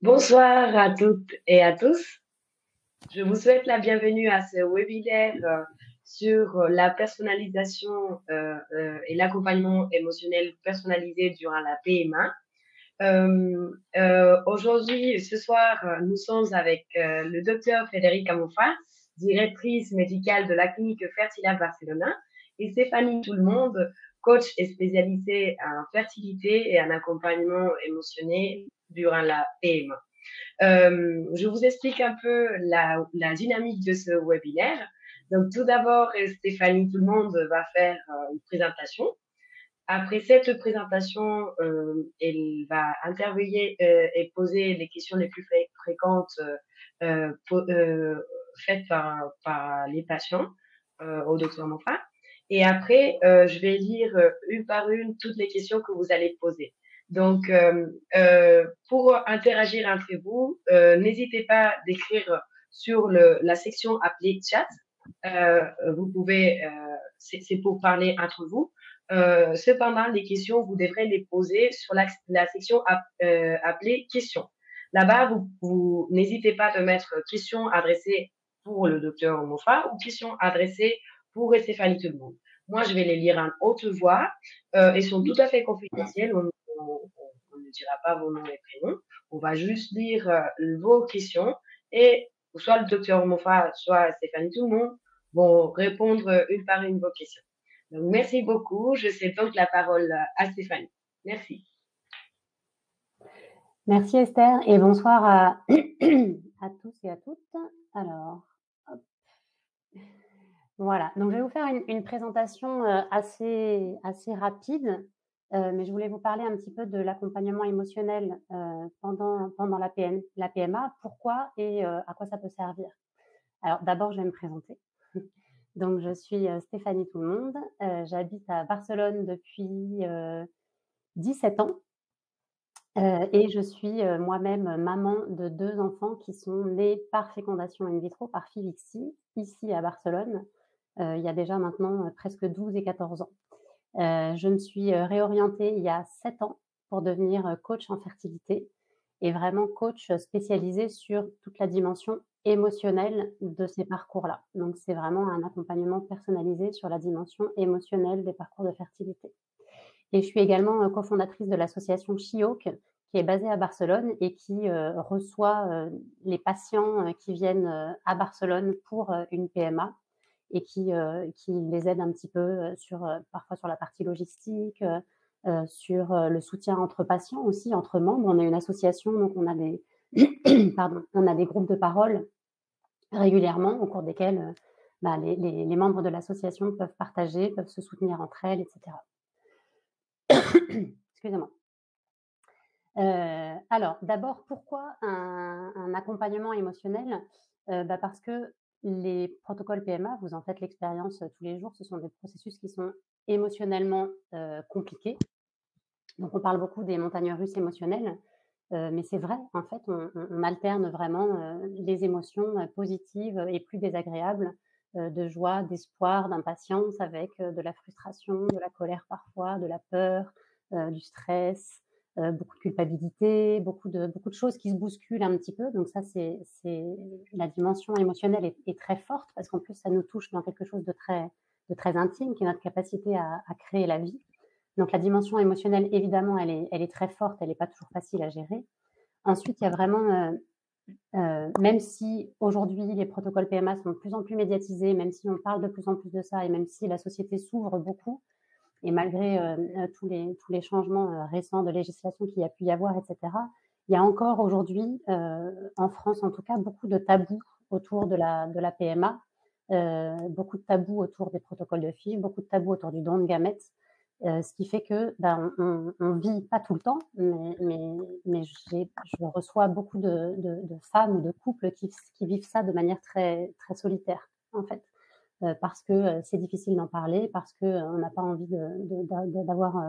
Bonsoir à toutes et à tous. Je vous souhaite la bienvenue à ce webinaire sur la personnalisation et l'accompagnement émotionnel personnalisé durant la PMA. Aujourd'hui, ce soir, nous sommes avec le docteur Frédéric Amofa, directrice médicale de la clinique Fertila Barcelona, et Stéphanie Tout-le-Monde, coach et spécialisée en fertilité et en accompagnement émotionnel durant la PMA. Je vous explique un peu la dynamique de ce webinaire. Donc, tout d'abord, Stéphanie Tout-le-Monde va faire une présentation. Après cette présentation, elle va intervenir et poser les questions les plus fréquentes faites par les patients au docteur Mofa. Et après, je vais lire une par une toutes les questions que vous allez poser. Donc, pour interagir entre vous, n'hésitez pas d'écrire sur la section appelée chat. Vous pouvez, c'est pour parler entre vous. Cependant, les questions, vous devrez les poser sur la section appelée questions. Là-bas, vous n'hésitez pas de mettre questions adressées pour le docteur Mofa ou questions adressées pour Stéphanie Tout-le-Monde. Moi, je vais les lire en haute voix. Elles sont tout à fait confidentielles. On ne dira pas vos noms et prénoms. On va juste lire vos questions et soit le docteur Mofa, soit Stéphanie Tout-le-Monde vont répondre une par une vos questions. Donc, merci beaucoup. Je cède donc la parole à Stéphanie. Merci. Merci Esther et bonsoir à, à tous et à toutes. Alors, hop. Voilà, donc je vais vous faire une présentation assez rapide, mais je voulais vous parler un petit peu de l'accompagnement émotionnel pendant la PMA, pourquoi et à quoi ça peut servir. Alors d'abord, je vais me présenter. Donc je suis Stéphanie Tout-le-Monde, j'habite à Barcelone depuis 17 ans. Et je suis moi-même maman de 2 enfants qui sont nés par fécondation in vitro, par FIVIXI, ici à Barcelone, il y a déjà maintenant presque 12 et 14 ans. Je me suis réorientée il y a 7 ans pour devenir coach en fertilité et vraiment coach spécialisé sur toute la dimension émotionnelle de ces parcours-là. Donc c'est vraiment un accompagnement personnalisé sur la dimension émotionnelle des parcours de fertilité. Et je suis également cofondatrice de l'association She-Hawk, qui est basée à Barcelone et qui reçoit les patients qui viennent à Barcelone pour une PMA et qui les aide un petit peu parfois sur la partie logistique, sur le soutien entre patients aussi, entre membres. On est une association, donc on a des, on a des groupes de parole régulièrement au cours desquels les membres de l'association peuvent partager, peuvent se soutenir entre elles, etc. Excusez-moi. Alors, d'abord, pourquoi un accompagnement émotionnel? Parce que les protocoles PMA, vous en faites l'expérience tous les jours, ce sont des processus qui sont émotionnellement compliqués. Donc, on parle beaucoup des montagnes russes émotionnelles, mais c'est vrai, en fait, on alterne vraiment les émotions positives et plus désagréables, de joie, d'espoir, d'impatience avec de la frustration, de la colère parfois, de la peur, du stress, beaucoup de culpabilité, beaucoup de choses qui se bousculent un petit peu. Donc ça, c'est la dimension émotionnelle est très forte parce qu'en plus, ça nous touche dans quelque chose de très intime, qui est notre capacité à créer la vie. Donc la dimension émotionnelle, évidemment, elle est très forte, elle n'est pas toujours facile à gérer. Ensuite, il y a vraiment, même si aujourd'hui les protocoles PMA sont de plus en plus médiatisés, même si on parle de plus en plus de ça et même si la société s'ouvre beaucoup, et malgré tous les changements récents de législation qu'il y a pu y avoir, etc., il y a encore aujourd'hui, en France en tout cas, beaucoup de tabous autour de la PMA, beaucoup de tabous autour des protocoles de FIV, beaucoup de tabous autour du don de gamètes, ce qui fait que on vit pas tout le temps, mais je reçois beaucoup de femmes ou de couples qui vivent ça de manière très, très solitaire, en fait. Parce que c'est difficile d'en parler, parce qu'on n'a pas envie d'avoir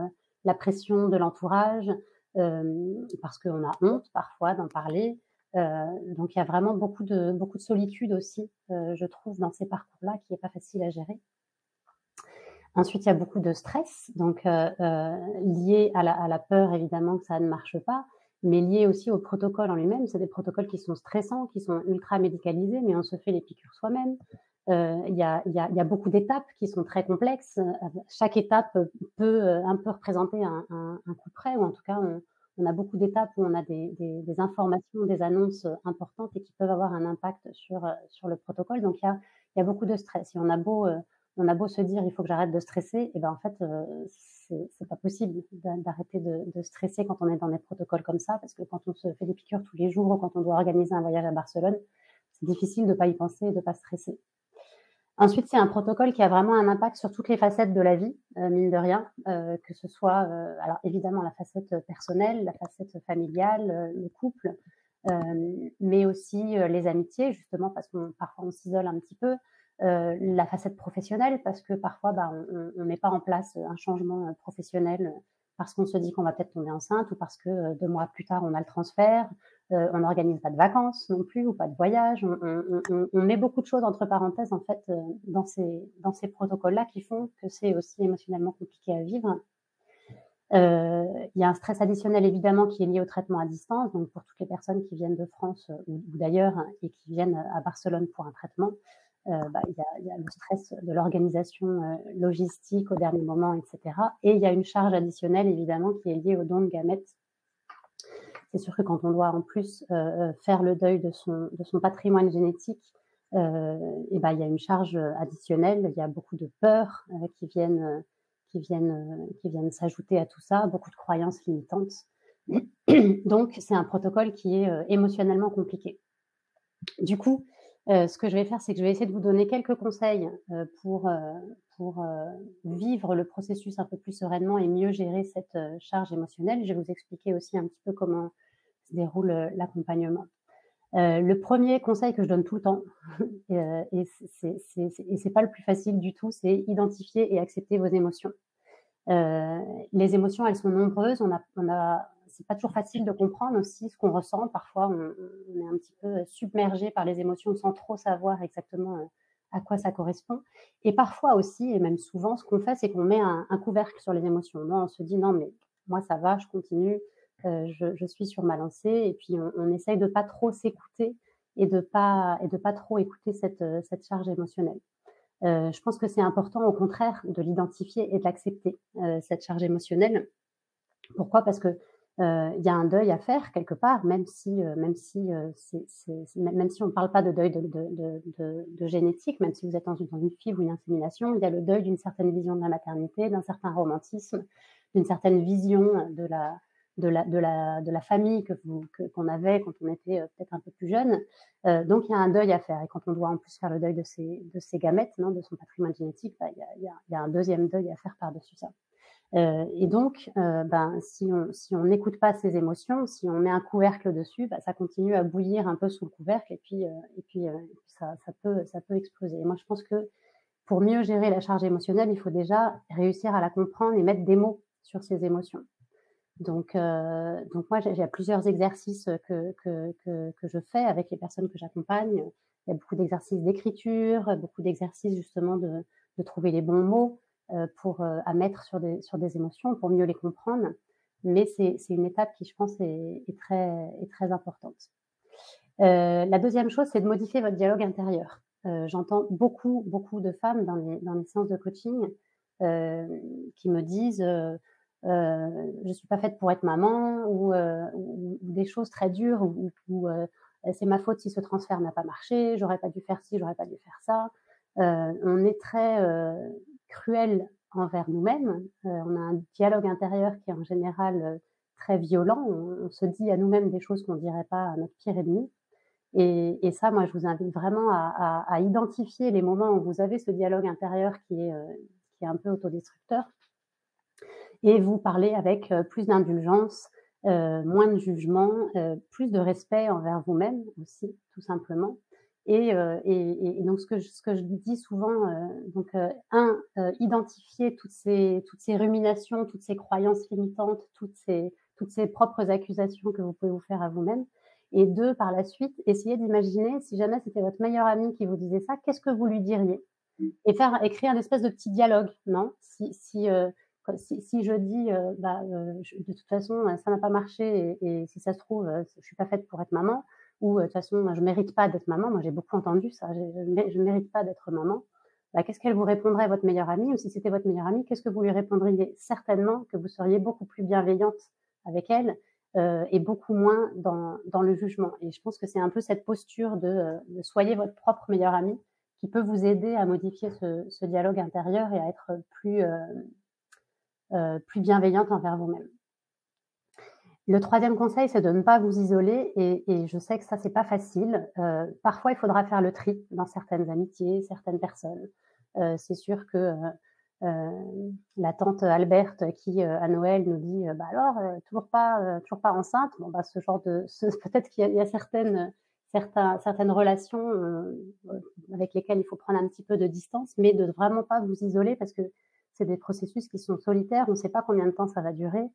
la pression de l'entourage, parce qu'on a honte parfois d'en parler. Donc il y a vraiment beaucoup de solitude aussi, je trouve, dans ces parcours-là, qui n'est pas facile à gérer. Ensuite, il y a beaucoup de stress, donc lié à la peur, évidemment, que ça ne marche pas, mais lié aussi au protocole en lui-même. C'est des protocoles qui sont stressants, qui sont ultra médicalisés, mais on se fait les piqûres soi-même. Il y a beaucoup d'étapes qui sont très complexes. Chaque étape peut un peu représenter un coup près, ou en tout cas, on a beaucoup d'étapes où on a des informations, des annonces importantes et qui peuvent avoir un impact sur le protocole. Donc il y a beaucoup de stress. Et on a beau se dire: «Il faut que j'arrête de stresser», et ben, en fait, c'est pas possible d'arrêter de stresser quand on est dans des protocoles comme ça, parce que quand on se fait des piqûres tous les jours ou quand on doit organiser un voyage à Barcelone, c'est difficile de pas y penser et de pas stresser. Ensuite, c'est un protocole qui a vraiment un impact sur toutes les facettes de la vie, mine de rien, que ce soit, alors évidemment la facette personnelle, la facette familiale, le couple, mais aussi, les amitiés, justement parce qu'on parfois on s'isole un petit peu, la facette professionnelle parce que parfois, bah, on met pas en place un changement, professionnel, parce qu'on se dit qu'on va peut-être tomber enceinte, ou parce que, 2 mois plus tard on a le transfert. On n'organise pas de vacances non plus, ou pas de voyage. On met beaucoup de choses entre parenthèses, en fait, dans ces protocoles-là, qui font que c'est aussi émotionnellement compliqué à vivre. Il y a un stress additionnel évidemment qui est lié au traitement à distance. Donc pour toutes les personnes qui viennent de France, ou d'ailleurs, et qui viennent à Barcelone pour un traitement, bah, il y a le stress de l'organisation, logistique au dernier moment, et cetera. Et il y a une charge additionnelle évidemment qui est liée au don de gamètes. C'est sûr que quand on doit en plus faire le deuil de son patrimoine génétique, et ben, il y a une charge additionnelle. Il y a beaucoup de peurs qui viennent s'ajouter à tout ça, beaucoup de croyances limitantes. Donc c'est un protocole qui est émotionnellement compliqué. Du coup, ce que je vais faire, c'est que je vais essayer de vous donner quelques conseils pour vivre le processus un peu plus sereinement et mieux gérer cette charge émotionnelle. Je vais vous expliquer aussi un petit peu comment se déroule l'accompagnement. Le premier conseil que je donne tout le temps, et c'est pas le plus facile du tout, c'est identifier et accepter vos émotions. Les émotions, elles sont nombreuses. C'est pas toujours facile de comprendre aussi ce qu'on ressent. Parfois, on est un petit peu submergé par les émotions sans trop savoir exactement à quoi ça correspond. Et parfois aussi, et même souvent, ce qu'on fait, c'est qu'on met un couvercle sur les émotions. Non, on se dit: «Non, mais moi, ça va, je continue, je suis sur ma lancée», et puis on essaye de pas trop s'écouter et de pas trop écouter cette charge émotionnelle. Je pense que c'est important, au contraire, de l'identifier et de l'accepter, cette charge émotionnelle. Pourquoi? Parce que, il y a un deuil à faire quelque part, même si on ne parle pas de deuil de génétique, même si vous êtes dans une FIV ou une insémination, il y a le deuil d'une certaine vision de la maternité, d'un certain romantisme, d'une certaine vision de la famille qu'on avait quand on était, peut-être un peu plus jeune. Donc il y a un deuil à faire, et quand on doit en plus faire le deuil de ses gamètes, non, de son patrimoine génétique, bah, il y a un deuxième deuil à faire par-dessus ça. Et donc, ben, si on n'écoute pas ses émotions, si on met un couvercle dessus, bah, ça continue à bouillir un peu sous le couvercle, et puis ça peut exploser. Et moi, je pense que pour mieux gérer la charge émotionnelle, il faut déjà réussir à la comprendre et mettre des mots sur ses émotions. Donc moi, j'ai plusieurs exercices que je fais avec les personnes que j'accompagne. Il y a beaucoup d'exercices d'écriture, beaucoup d'exercices justement de trouver les bons mots, à mettre sur des émotions pour mieux les comprendre. Mais c'est une étape qui, je pense, est très importante. La deuxième chose, c'est de modifier votre dialogue intérieur. J'entends beaucoup, beaucoup de femmes dans les séances de coaching, qui me disent, «Je suis pas faite pour être maman», ou des choses très dures, «C'est ma faute si ce transfert n'a pas marché, j'aurais pas dû faire ci, j'aurais pas dû faire ça». On est très cruel envers nous-mêmes. On a un dialogue intérieur qui est en général très violent. On se dit à nous-mêmes des choses qu'on dirait pas à notre pire ennemi. Et ça, moi, je vous invite vraiment à identifier les moments où vous avez ce dialogue intérieur qui est un peu autodestructeur, et vous parler avec plus d'indulgence, moins de jugement, plus de respect envers vous-même aussi, tout simplement. Et donc ce que je dis souvent, identifier toutes ces ruminations, toutes ces croyances limitantes, toutes ces propres accusations que vous pouvez vous faire à vous-même. Et 2, par la suite, essayez d'imaginer, si jamais c'était votre meilleur ami qui vous disait ça, qu'est-ce que vous lui diriez? Et écrire un espèce de petit dialogue, non? Si, Si je dis, de toute façon, ça n'a pas marché et si ça se trouve, je suis pas faite pour être maman ou de toute façon, je mérite pas d'être maman. Moi, j'ai beaucoup entendu ça, je mérite pas d'être maman. Bah, qu'est-ce qu'elle vous répondrait, votre meilleure amie? Ou si c'était votre meilleure amie, qu'est-ce que vous lui répondriez? Certainement que vous seriez beaucoup plus bienveillante avec elle, et beaucoup moins dans le jugement. Et je pense que c'est un peu cette posture de soyez votre propre meilleure amie qui peut vous aider à modifier ce dialogue intérieur et à être plus bienveillante envers vous-même. Le troisième conseil, c'est de ne pas vous isoler et je sais que ça, c'est pas facile. Parfois, il faudra faire le tri dans certaines amitiés, certaines personnes. C'est sûr que la tante Alberte qui, à Noël, nous dit bah alors, toujours pas enceinte. Bon, bah, peut-être qu'il y a certaines relations avec lesquelles il faut prendre un petit peu de distance, mais de vraiment pas vous isoler parce que c'est des processus qui sont solitaires. On ne sait pas combien de temps ça va durer.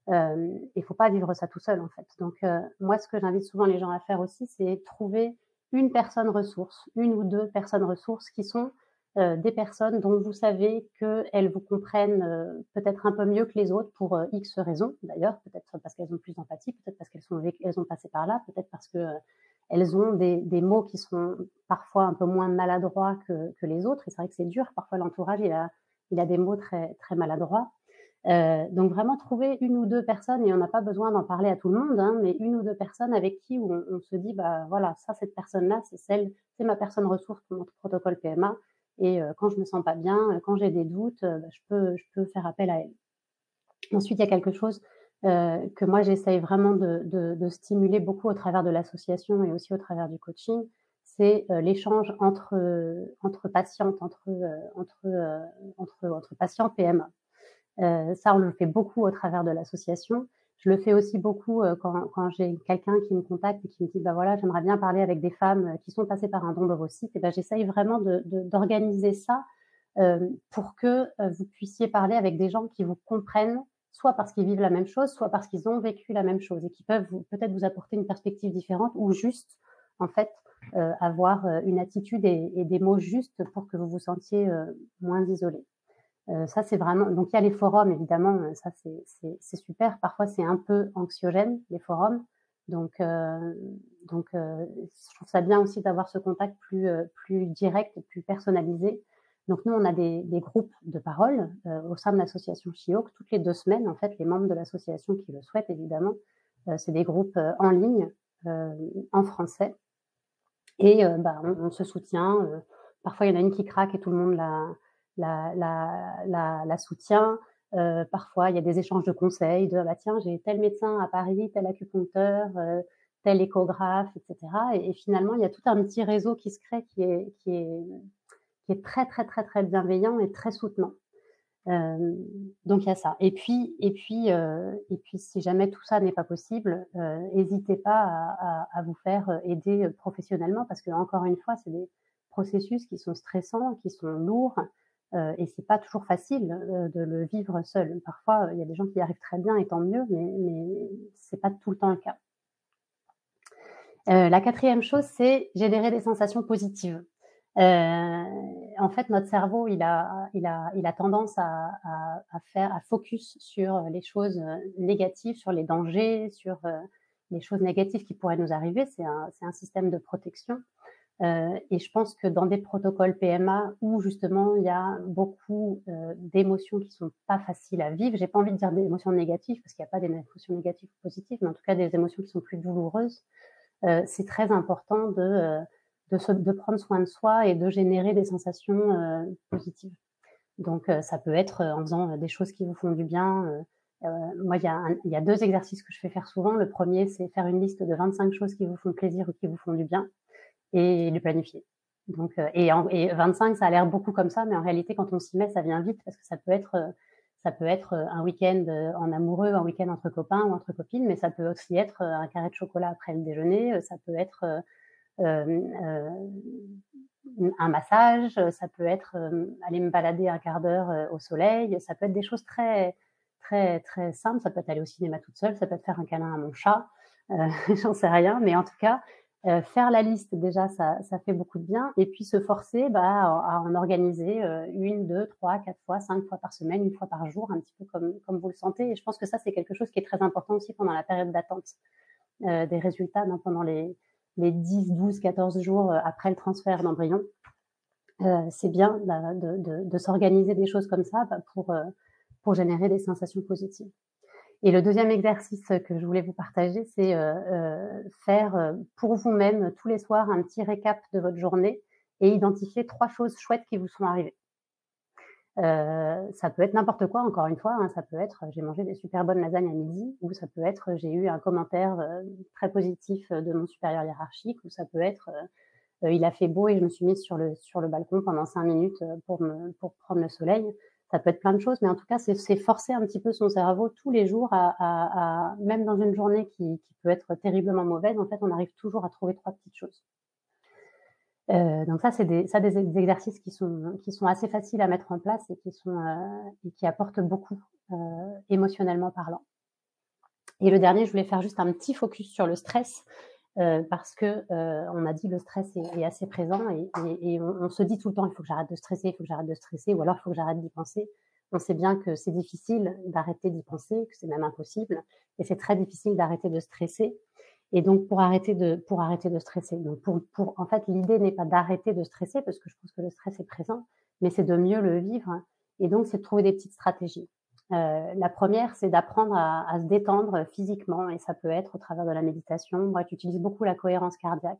Il faut pas vivre ça tout seul en fait. Donc moi, ce que j'invite souvent les gens à faire aussi, c'est trouver une personne ressource, une ou deux personnes ressources qui sont des personnes dont vous savez qu'elles vous comprennent peut-être un peu mieux que les autres pour X raisons d'ailleurs, peut-être parce qu'elles ont plus d'empathie, peut-être parce elles ont passé par là, peut-être parce que elles ont des mots qui sont parfois un peu moins maladroits que les autres. Et c'est vrai que c'est dur. Parfois, l'entourage, il a des mots très, très maladroits. Donc vraiment trouver une ou deux personnes, et on n'a pas besoin d'en parler à tout le monde, hein, mais une ou deux personnes avec qui on se dit, bah voilà, ça, cette personne-là, c'est ma personne ressource pour mon protocole PMA. Et quand je me sens pas bien, quand j'ai des doutes, je peux faire appel à elle. Ensuite, il y a quelque chose que moi j'essaye vraiment de stimuler beaucoup au travers de l'association et aussi au travers du coaching, c'est l'échange entre patientes, entre patients PMA. Ça, on le fait beaucoup au travers de l'association. Je le fais aussi beaucoup quand j'ai quelqu'un qui me contacte et qui me dit bah voilà, j'aimerais bien parler avec des femmes qui sont passées par un don d'ovocytes. Et ben j'essaye vraiment d'organiser ça pour que vous puissiez parler avec des gens qui vous comprennent, soit parce qu'ils vivent la même chose, soit parce qu'ils ont vécu la même chose et qui peuvent peut-être vous apporter une perspective différente ou juste en fait avoir une attitude et des mots justes pour que vous vous sentiez moins isolé. Ça, c'est vraiment. Donc, il y a les forums, évidemment, ça, c'est super. Parfois, c'est un peu anxiogène, les forums. Donc, je trouve ça bien aussi d'avoir ce contact plus direct et plus personnalisé. Donc, nous, on a des groupes de parole au sein de l'association Chioc. Toutes les 2 semaines, en fait, les membres de l'association qui le souhaitent, évidemment, c'est des groupes en ligne, en français. Et on se soutient. Parfois, il y en a une qui craque et tout le monde la soutient. Parfois, il y a des échanges de conseils de bah, tiens, j'ai tel médecin à Paris, tel acupuncteur, tel échographe, etc. Et finalement, il y a tout un petit réseau qui se crée qui est très, très, très, très bienveillant et très soutenant. Donc il y a ça. Et puis, si jamais tout ça n'est pas possible, n'hésitez pas à vous faire aider professionnellement parce que encore une fois, c'est des processus qui sont stressants, qui sont lourds, et c'est pas toujours facile de le vivre seul. Parfois, il y a des gens qui y arrivent très bien et tant mieux, mais c'est pas tout le temps le cas. La 4e chose, c'est générer des sensations positives. En fait, notre cerveau, il a tendance à focus sur les choses négatives, sur les dangers, sur les choses négatives qui pourraient nous arriver. C'est un système de protection. Et je pense que dans des protocoles PMA où justement il y a beaucoup d'émotions qui sont pas faciles à vivre, j'ai pas envie de dire des émotions négatives parce qu'il n'y a pas d'émotions négatives ou positives, mais en tout cas des émotions qui sont plus douloureuses. C'est très important de prendre soin de soi et de générer des sensations positives. Donc ça peut être en faisant des choses qui vous font du bien. Moi, il y a 2 exercices que je fais faire souvent. Le premier, c'est faire une liste de 25 choses qui vous font plaisir ou qui vous font du bien et le planifier. Donc, et 25, ça a l'air beaucoup comme ça, mais en réalité, quand on s'y met, ça vient vite parce que ça peut être un week-end en amoureux, un week-end entre copains ou entre copines, mais ça peut aussi être un carré de chocolat après le déjeuner, ça peut être un massage, ça peut être aller me balader un quart d'heure au soleil, ça peut être des choses très, très, très simples, ça peut être aller au cinéma toute seule, ça peut être faire un câlin à mon chat, j'en sais rien, mais en tout cas, Faire la liste, déjà, ça fait beaucoup de bien. Et puis se forcer à en organiser 1, 2, 3, 4 fois, 5 fois par semaine, 1 fois par jour, un petit peu comme vous le sentez. Et je pense que ça, c'est quelque chose qui est très important aussi pendant la période d'attente des résultats, pendant les 10, 12, 14 jours après le transfert d'embryon. C'est bien de s'organiser des choses comme ça pour générer des sensations positives. Et le deuxième exercice que je voulais vous partager, c'est faire pour vous-même tous les soirs un petit récap de votre journée et identifier 3 choses chouettes qui vous sont arrivées. Ça peut être n'importe quoi, encore une fois, ça peut être j'ai mangé des super bonnes lasagnes à midi, ou ça peut être j'ai eu un commentaire très positif de mon supérieur hiérarchique, ou ça peut être il a fait beau et je me suis mise sur le balcon pendant 5 minutes pour prendre le soleil. Ça peut être plein de choses, mais en tout cas, c'est forcer un petit peu son cerveau tous les jours même dans une journée qui peut être terriblement mauvaise, en fait, on arrive toujours à trouver 3 petites choses. Donc ça, c'est des exercices qui sont assez faciles à mettre en place et qui apportent beaucoup, émotionnellement parlant. Et le dernier, je voulais faire juste un petit focus sur le stress, parce que on a dit le stress est assez présent et on se dit tout le temps il faut que j'arrête de stresser, il faut que j'arrête de stresser, ou alors il faut que j'arrête d'y penser. On sait bien que c'est difficile d'arrêter d'y penser, que c'est même impossible, et c'est très difficile d'arrêter de stresser. Et donc pour arrêter de stresser, donc en fait l'idée n'est pas d'arrêter de stresser parce que je pense que le stress est présent, mais c'est de mieux le vivre, et donc c'est de trouver des petites stratégies. La première, c'est d'apprendre à se détendre physiquement, et ça peut être au travers de la méditation. Moi, j'utilise beaucoup la cohérence cardiaque.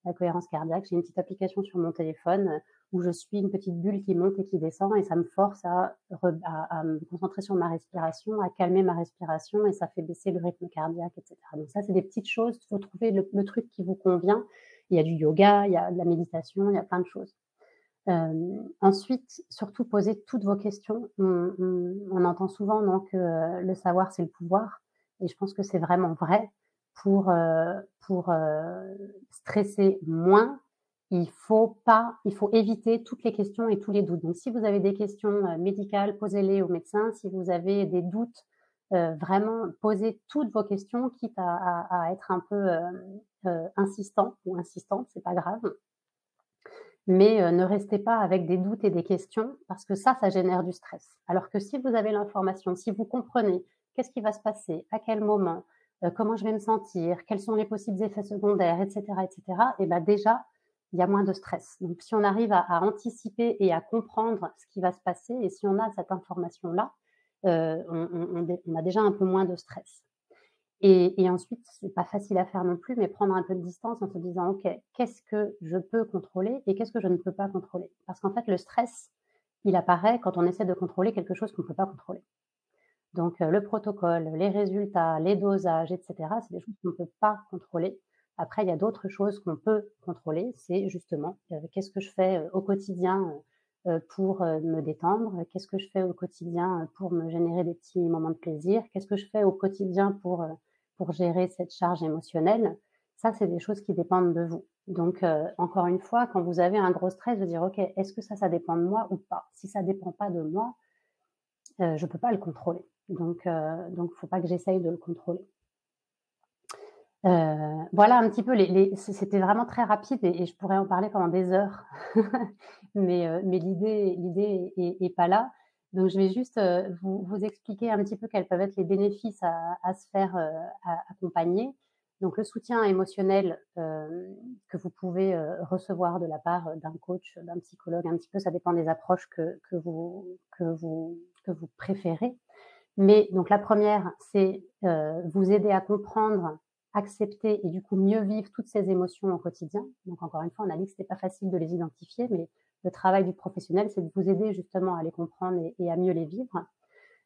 La cohérence cardiaque, j'ai une petite application sur mon téléphone où je suis une petite bulle qui monte et qui descend, et ça me force à me concentrer sur ma respiration, à calmer ma respiration, et ça fait baisser le rythme cardiaque, etc. Donc ça, c'est des petites choses. Il faut trouver le truc qui vous convient. Il y a du yoga, il y a de la méditation, il y a plein de choses. Ensuite, surtout poser toutes vos questions. On entend souvent que le savoir, c'est le pouvoir, et je pense que c'est vraiment vrai. Pour stresser moins, il faut éviter toutes les questions et tous les doutes. Donc si vous avez des questions médicales, posez-les au médecin. Si vous avez des doutes, vraiment posez toutes vos questions, quitte à être un peu insistant ou insistante, c'est pas grave. Mais ne restez pas avec des doutes et des questions, parce que ça génère du stress. Alors que si vous avez l'information, si vous comprenez qu'est-ce qui va se passer, à quel moment, comment je vais me sentir, quels sont les possibles effets secondaires, etc., et déjà, il y a moins de stress. Donc si on arrive à anticiper et à comprendre ce qui va se passer, et si on a cette information-là, on a déjà un peu moins de stress. Et ensuite, c'est pas facile à faire non plus, mais prendre un peu de distance en se disant: «OK, qu'est-ce que je peux contrôler et qu'est-ce que je ne peux pas contrôler?» Parce qu'en fait, le stress, il apparaît quand on essaie de contrôler quelque chose qu'on ne peut pas contrôler. Donc le protocole, les résultats, les dosages, et cetera, c'est des choses qu'on ne peut pas contrôler. Après, il y a d'autres choses qu'on peut contrôler. C'est justement, qu'est-ce que je fais au quotidien pour me détendre? Qu'est-ce que je fais au quotidien pour me générer des petits moments de plaisir? Qu'est-ce que je fais au quotidien pour gérer cette charge émotionnelle? Ça, c'est des choses qui dépendent de vous. Donc encore une fois, quand vous avez un gros stress, de dire: «OK, est-ce que ça dépend de moi ou pas?» Si ça dépend pas de moi, je peux pas le contrôler. Donc faut pas que j'essaye de le contrôler. Voilà un petit peu c'était vraiment très rapide, et je pourrais en parler pendant des heures. Mais l'idée est pas là. Donc je vais juste, vous expliquer un petit peu quels peuvent être les bénéfices à se faire, accompagner. Donc le soutien émotionnel, que vous pouvez, recevoir de la part d'un coach, d'un psychologue, un petit peu, ça dépend des approches que vous préférez. Mais donc la première, c'est vous aider à comprendre, accepter et du coup mieux vivre toutes ces émotions au quotidien. Donc encore une fois, on a dit que c'était pas facile de les identifier, mais le travail du professionnel, c'est de vous aider justement à les comprendre et à mieux les vivre.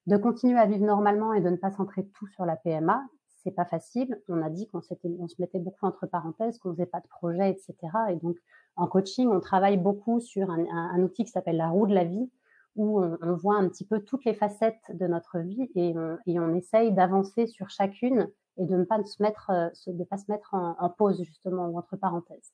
De continuer à vivre normalement et de ne pas centrer tout sur la PMA. C'est pas facile. On a dit qu'on se mettait beaucoup entre parenthèses, qu'on faisait pas de projet, et cetera. Et donc en coaching, on travaille beaucoup sur un outil qui s'appelle la roue de la vie, où on voit un petit peu toutes les facettes de notre vie, et on essaye d'avancer sur chacune et de ne pas se mettre en pause justement, ou entre parenthèses.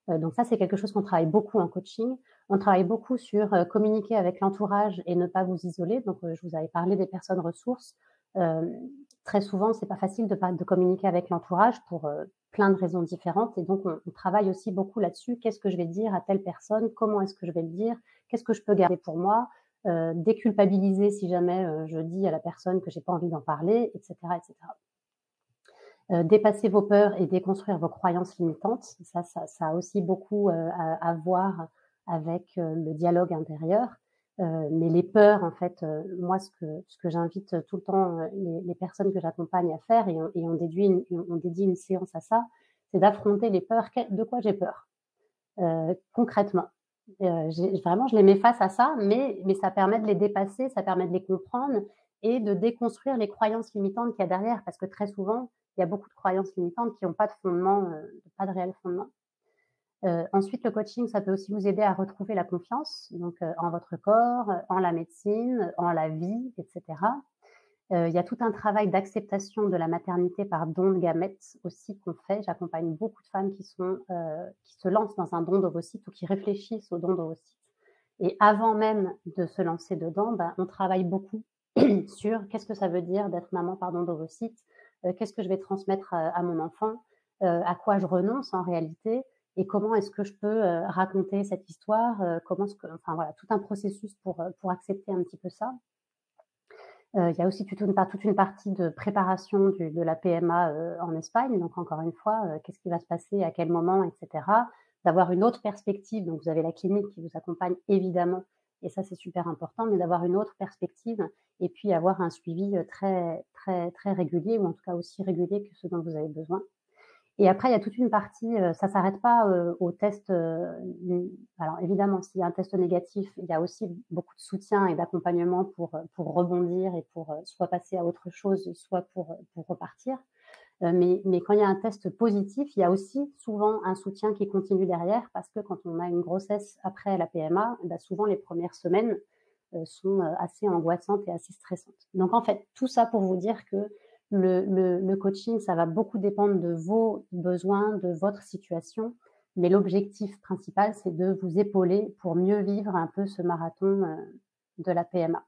Donc ça, c'est quelque chose qu'on travaille beaucoup en coaching. On travaille beaucoup sur communiquer avec l'entourage et ne pas vous isoler. Donc je vous avais parlé des personnes ressources. Heu, Très souvent, c'est pas facile de communiquer avec l'entourage pour, plein de raisons différentes et donc on travaille aussi beaucoup là-dessus. Qu'est-ce que je vais dire à telle personne? Comment est-ce que je vais le dire? Qu'est-ce que je peux garder pour moi? Déculpabiliser si jamais, je dis à la personne que j'ai pas envie d'en parler et cetera et cetera. Dépasser vos peurs et déconstruire vos croyances limitantes, ça a aussi beaucoup, à voir avec, le dialogue intérieur. Mais les peurs, en fait, moi ce que j'invite tout le temps, les personnes que j'accompagne à faire et on dédie une séance à ça, c'est d'affronter les peurs. De quoi j'ai peur? Concrètement. J'ai vraiment je les mets face à ça, mais ça permet de les dépasser, ça permet de les comprendre et de déconstruire les croyances limitantes qu'il y a derrière. Parce que très souvent, il y a beaucoup de croyances limitantes qui ont pas de fondement, pas de réel fondement. Ensuite, le coaching, ça peut aussi vous aider à retrouver la confiance, donc en votre corps, en la médecine, en la vie et cetera. Il y a tout un travail d'acceptation de la maternité par don de gamètes aussi qu'on fait. J'accompagne beaucoup de femmes qui se lancent dans un don d'ovocytes ou qui réfléchissent au don d'ovocytes et avant même de se lancer dedans, on travaille beaucoup sur qu'est-ce que ça veut dire d'être maman par don d'ovocytes, qu'est-ce que je vais transmettre à mon enfant, à quoi je renonce en réalité et comment est-ce que je peux, raconter cette histoire, comment est-ce que enfin voilà, tout un processus pour accepter un petit peu ça. Il y a aussi toute une partie de préparation de la PMA, en Espagne. Donc encore une fois, qu'est-ce qui va se passer, à quel moment et cetera. D'avoir une autre perspective, donc vous avez la clinique qui vous accompagne évidemment et ça c'est super important, mais d'avoir une autre perspective et puis avoir un suivi, très très très régulier ou en tout cas aussi régulier que ce dont vous avez besoin. Et après, il y a toute une partie, ça s'arrête pas, au test, alors évidemment, s'il y a un test négatif, il y a aussi beaucoup de soutien et d'accompagnement pour rebondir et pour, soit passer à autre chose, soit pour repartir. Mais quand il y a un test positif, il y a aussi souvent un soutien qui continue derrière parce que quand on a une grossesse après la PMA, souvent les premières semaines, sont, assez angoissantes et assez stressantes. Donc en fait, tout ça pour vous dire que le coaching, ça va beaucoup dépendre de vos besoins, de votre situation, mais l'objectif principal, c'est de vous épauler pour mieux vivre un peu ce marathon, de la PMA.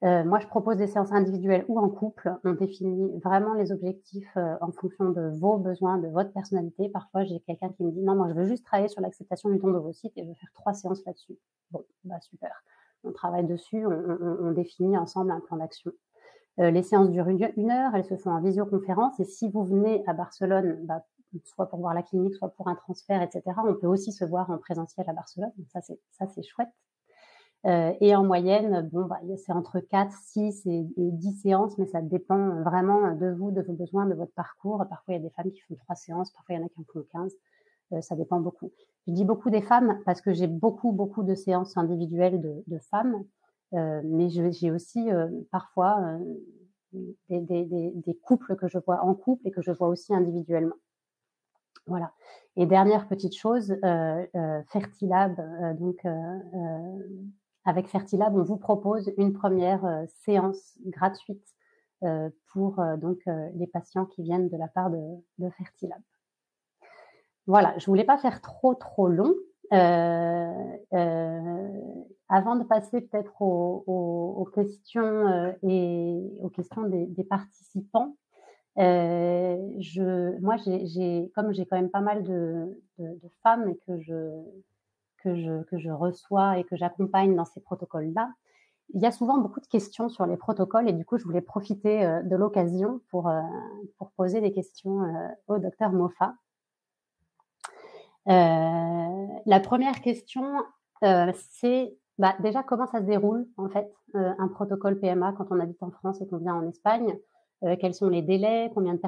Moi, je propose des séances individuelles ou en couple. On définit vraiment les objectifs, en fonction de vos besoins, de votre personnalité. Parfois, j'ai quelqu'un qui me dit: «Non, moi, je veux juste travailler sur l'acceptation du don d'ovocytes et je veux faire 3 séances là-dessus». Bon, super. On travaille dessus, on définit ensemble un plan d'action. Les séances durent une heure, elles se font en visioconférence et si vous venez à Barcelone, soit pour voir la clinique, soit pour un transfert et cetera, on peut aussi se voir en présentiel à Barcelone, donc ça c'est chouette. Et en moyenne, c'est entre 4, 6 et 10 séances, mais ça dépend vraiment de vous, de vos besoins, de votre parcours. Parfois, il y a des femmes qui font 3 séances, parfois il y en a qui en font 15. Ça dépend beaucoup. Je dis beaucoup des femmes parce que j'ai beaucoup, beaucoup de séances individuelles de femmes, mais j'ai aussi, parfois, des couples que je vois en couple et que je vois aussi individuellement. Voilà. Et dernière petite chose, Fertilab, avec Fertilab, on vous propose une première, séance gratuite, pour, les patients qui viennent de la part de Fertilab. Voilà, je voulais pas faire trop long. Avant de passer peut-être aux questions, et aux questions des participants, moi comme j'ai quand même pas mal de femmes et que je reçois et que j'accompagne dans ces protocoles-là, il y a souvent beaucoup de questions sur les protocoles et du coup, je voulais profiter, de l'occasion pour poser des questions, au docteur Moffat. La première question, c'est, déjà comment ça se déroule en fait, un protocole PMA quand on habite en France et qu'on vient en Espagne? Quels sont les délais? Combien de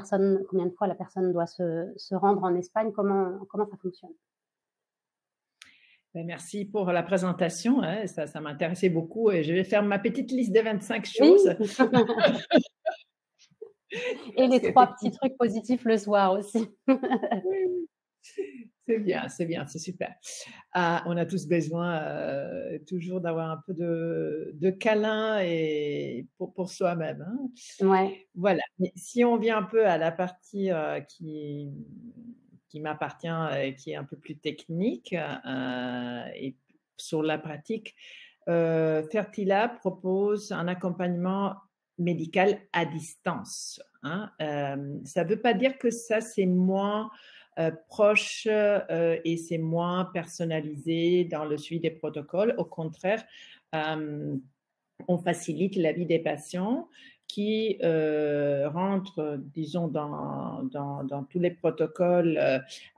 fois la personne doit se rendre en Espagne? Comment ça fonctionne? Merci pour la présentation, hein, ça m'intéressait beaucoup et je vais faire ma petite liste de 25 Oui. choses. Et les 3 petits Qu'effectivement trucs positifs le soir aussi. oui, c'est bien, c'est super. Ah, on a tous besoin, toujours d'avoir un peu de câlin et pour soi-même, hein. Ouais. Voilà, mais si on vient un peu à la partie, qui m'appartient et qui est un peu plus technique, et sur la pratique, Fertilab propose un accompagnement médical à distance, hein. Ça ne veut pas dire que ça, c'est moins proche et c'est moins personnalisé dans le suivi des protocoles. Au contraire, on facilite la vie des patients qui rentrent, disons, dans tous les protocoles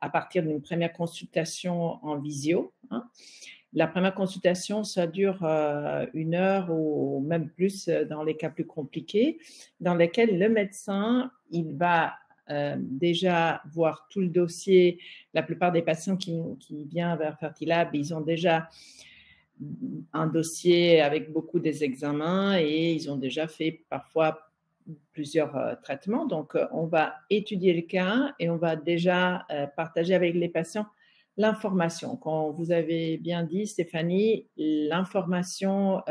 à partir d'une première consultation en visio, hein. La première consultation, ça dure 1 heure ou même plus dans les cas plus compliqués, dans lesquels le médecin, il va déjà voir tout le dossier. La plupart des patients qui viennent vers Fertilab, ils ont déjà un dossier avec beaucoup des examens et ils ont déjà fait parfois plusieurs traitements. Donc, on va étudier le cas et on va déjà partager avec les patients l'information. Quand vous avez bien dit, Stéphanie, l'information,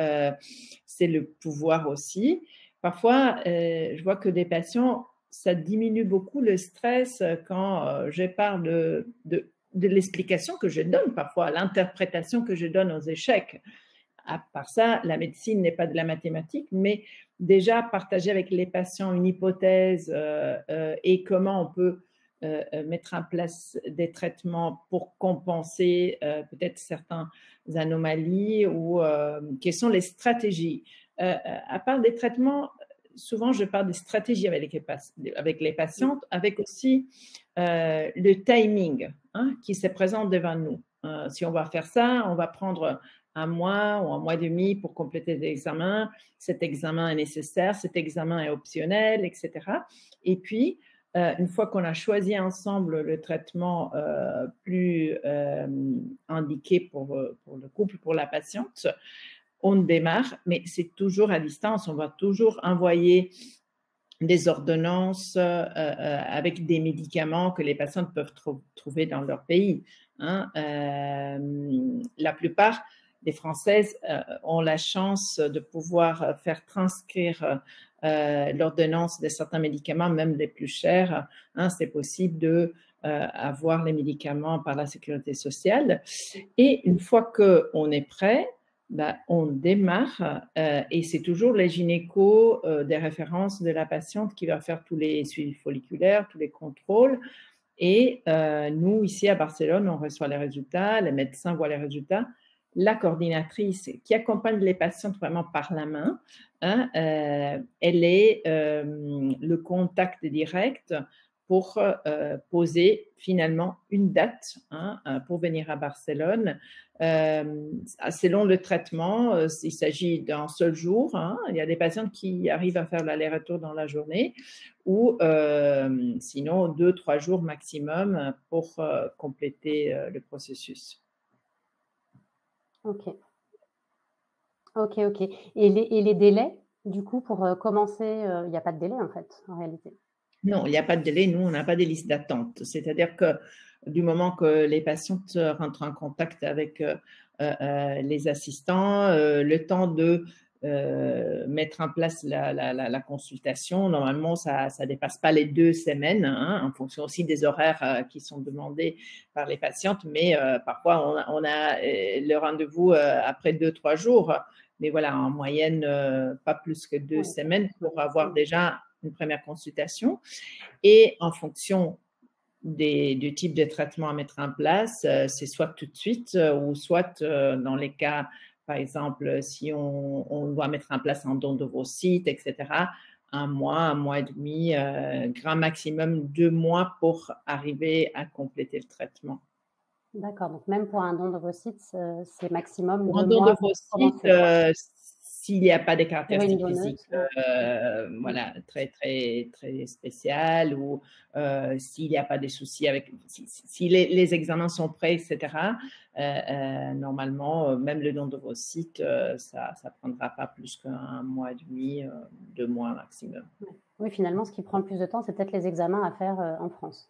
c'est le pouvoir aussi. Parfois, je vois que des patients, ça diminue beaucoup le stress quand je parle de l'explication que je donne parfois, l'interprétation que je donne aux échecs. À part ça, la médecine n'est pas de la mathématique, mais déjà partager avec les patients une hypothèse et comment on peut mettre en place des traitements pour compenser peut-être certaines anomalies ou quelles sont les stratégies. À part des traitements, souvent je parle des stratégies avec les patientes, avec aussi le timing qui se présente devant nous. Si on va faire ça, on va prendre 1 mois ou 1 mois et demi pour compléter l'examen. Cet examen est nécessaire, cet examen est optionnel, etc. Et puis, une fois qu'on a choisi ensemble le traitement plus indiqué pour le couple, pour la patiente, on démarre, mais c'est toujours à distance. On va toujours envoyer des ordonnances avec des médicaments que les patientes peuvent trouver dans leur pays, hein. La plupart des Françaises ont la chance de pouvoir faire transcrire l'ordonnance de certains médicaments, même les plus chers, hein. C'est possible de avoir les médicaments par la sécurité sociale. Et une fois qu'on est prêt, on démarre et c'est toujours les gynécos des références de la patiente qui va faire tous les suivis folliculaires, tous les contrôles. Et nous, ici à Barcelone, on reçoit les résultats, les médecins voient les résultats. La coordinatrice qui accompagne les patientes vraiment par la main, hein, elle est le contact direct pour poser finalement une date hein, pour venir à Barcelone. Selon le traitement, il s'agit d'un seul jour. Hein. Il y a des patients qui arrivent à faire l'aller-retour dans la journée ou sinon 2-3 jours maximum pour compléter le processus. Ok. Ok, ok. Et les délais, du coup, pour commencer, il n'y a pas de délai en fait, en réalité. Non, il n'y a pas de délai. Nous, on n'a pas des listes d'attente. C'est-à-dire que du moment que les patientes rentrent en contact avec les assistants, le temps de mettre en place la consultation, normalement, ça ne dépasse pas les 2 semaines, hein, en fonction aussi des horaires qui sont demandés par les patientes. Mais parfois, on a le rendez-vous après 2-3 jours. Mais voilà, en moyenne, pas plus que 2 semaines pour avoir déjà une première consultation. Et en fonction du type de traitement à mettre en place, c'est soit tout de suite ou soit dans les cas, par exemple, si on doit mettre en place un don d'ovocytes, etc., 1 mois et demi, grand maximum 2 mois pour arriver à compléter le traitement. D'accord, donc même pour un don d'ovocytes, c'est maximum Pour 2 mois pour commencer. S'il n'y a pas des caractéristiques Pour une physiques donneuse, voilà, très, très, très spéciales ou s'il n'y a pas des soucis avec… Si les examens sont prêts, etc., normalement, même le don d'ovocytes, ça ne prendra pas plus qu'1 mois et demi, 2 mois maximum. Oui, finalement, ce qui prend le plus de temps, c'est peut-être les examens à faire en France.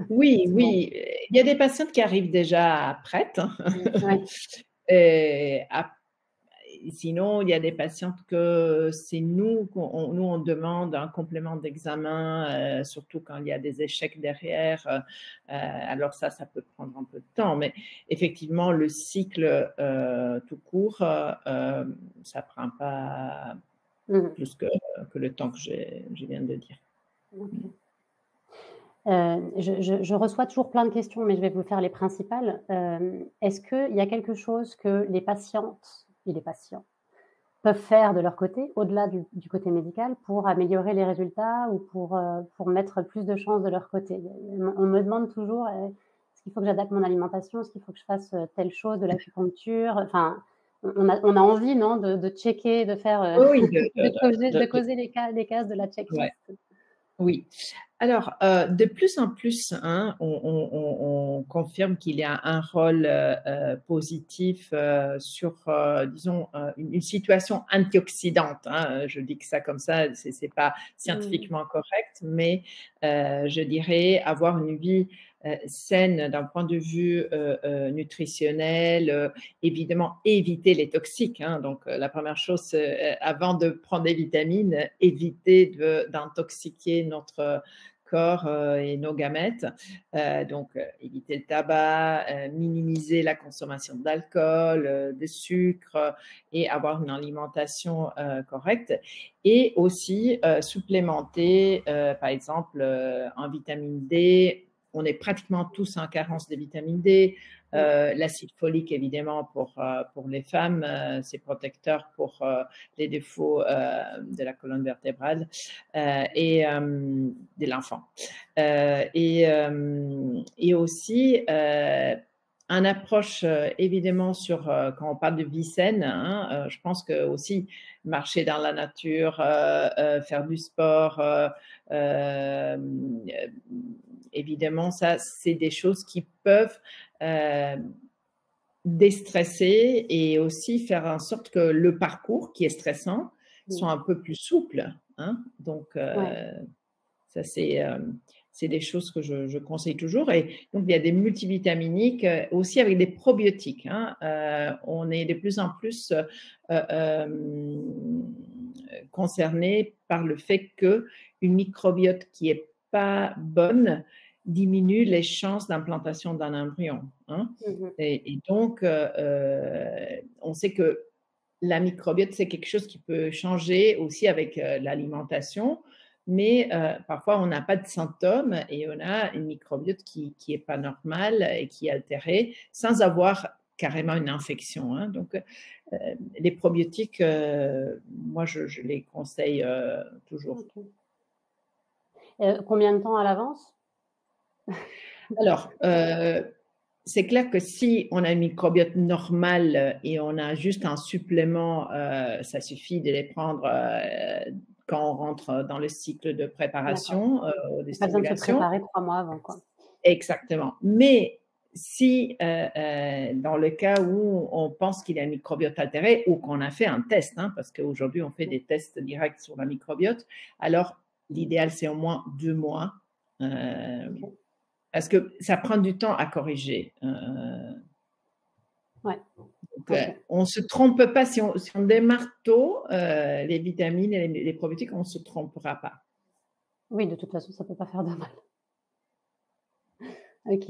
Oui, oui. Il y a des patientes qui arrivent déjà prêtes. Et sinon, il y a des patientes que c'est nous on demande un complément d'examen, surtout quand il y a des échecs derrière. Alors ça peut prendre un peu de temps. Mais effectivement, le cycle tout court, ça ne prend pas plus que le temps que je viens de dire. Okay. Je reçois toujours plein de questions, mais je vais vous faire les principales. Est-ce qu'il y a quelque chose que les patientes et les patients peuvent faire de leur côté, au-delà du côté médical, pour améliorer les résultats ou pour mettre plus de chances de leur côté? On me demande toujours, est-ce qu'il faut que j'adapte mon alimentation? Est-ce qu'il faut que je fasse telle chose, de l'acupuncture? Enfin, on a envie, non, de checker, de faire, Oui, de cocher les cases de la ouais. checklist. Oui. Alors, de plus en plus, hein, on confirme qu'il y a un rôle positif sur, disons, une situation antioxydante. Hein. Je dis que ça comme ça, c'est pas scientifiquement correct, mais je dirais avoir une vie saine d'un point de vue nutritionnel, évidemment éviter les toxiques. Hein. Donc, la première chose, avant de prendre des vitamines, éviter d'intoxiquer notre corps et nos gamètes. Donc, éviter le tabac, minimiser la consommation d'alcool, de sucre et avoir une alimentation correcte. Et aussi supplémenter, par exemple, en vitamine D. On est pratiquement tous en carence de vitamine D. L'acide folique, évidemment, pour les femmes, c'est protecteur pour les défauts de la colonne vertébrale et de l'enfant. Et aussi, une approche, évidemment, sur quand on parle de vie saine, hein, je pense que aussi marcher dans la nature, faire du sport, évidemment, ça, c'est des choses qui peuvent déstresser et aussi faire en sorte que le parcours qui est stressant soit un peu plus souple. Hein. Donc, ça, c'est des choses que je conseille toujours. Et donc, il y a des multivitaminiques aussi avec des probiotiques. Hein. On est de plus en plus concerné par le fait qu'une microbiote qui n'est pas bonne diminue les chances d'implantation d'un embryon. Hein. Et donc, on sait que la microbiote, c'est quelque chose qui peut changer aussi avec l'alimentation, mais parfois on n'a pas de symptômes et on a une microbiote qui n'est pas normale et qui est altérée sans avoir carrément une infection. Hein. Donc, les probiotiques, moi, je les conseille toujours. Okay. Combien de temps à l'avance? Alors, c'est clair que si on a une microbiote normale et on a juste un supplément, ça suffit de les prendre quand on rentre dans le cycle de préparation, de stimulation. Pas besoin de se préparer 3 mois avant, quoi. Exactement. Mais si dans le cas où on pense qu'il y a une microbiote altérée ou qu'on a fait un test, hein, parce qu'aujourd'hui on fait des tests directs sur la microbiote, alors l'idéal c'est au moins 2 mois. Parce que ça prend du temps à corriger. Ouais. Donc, on ne se trompe pas. Si on démarre tôt, les vitamines et les probiotiques, on ne se trompera pas. Oui, de toute façon, ça ne peut pas faire de mal. Ok.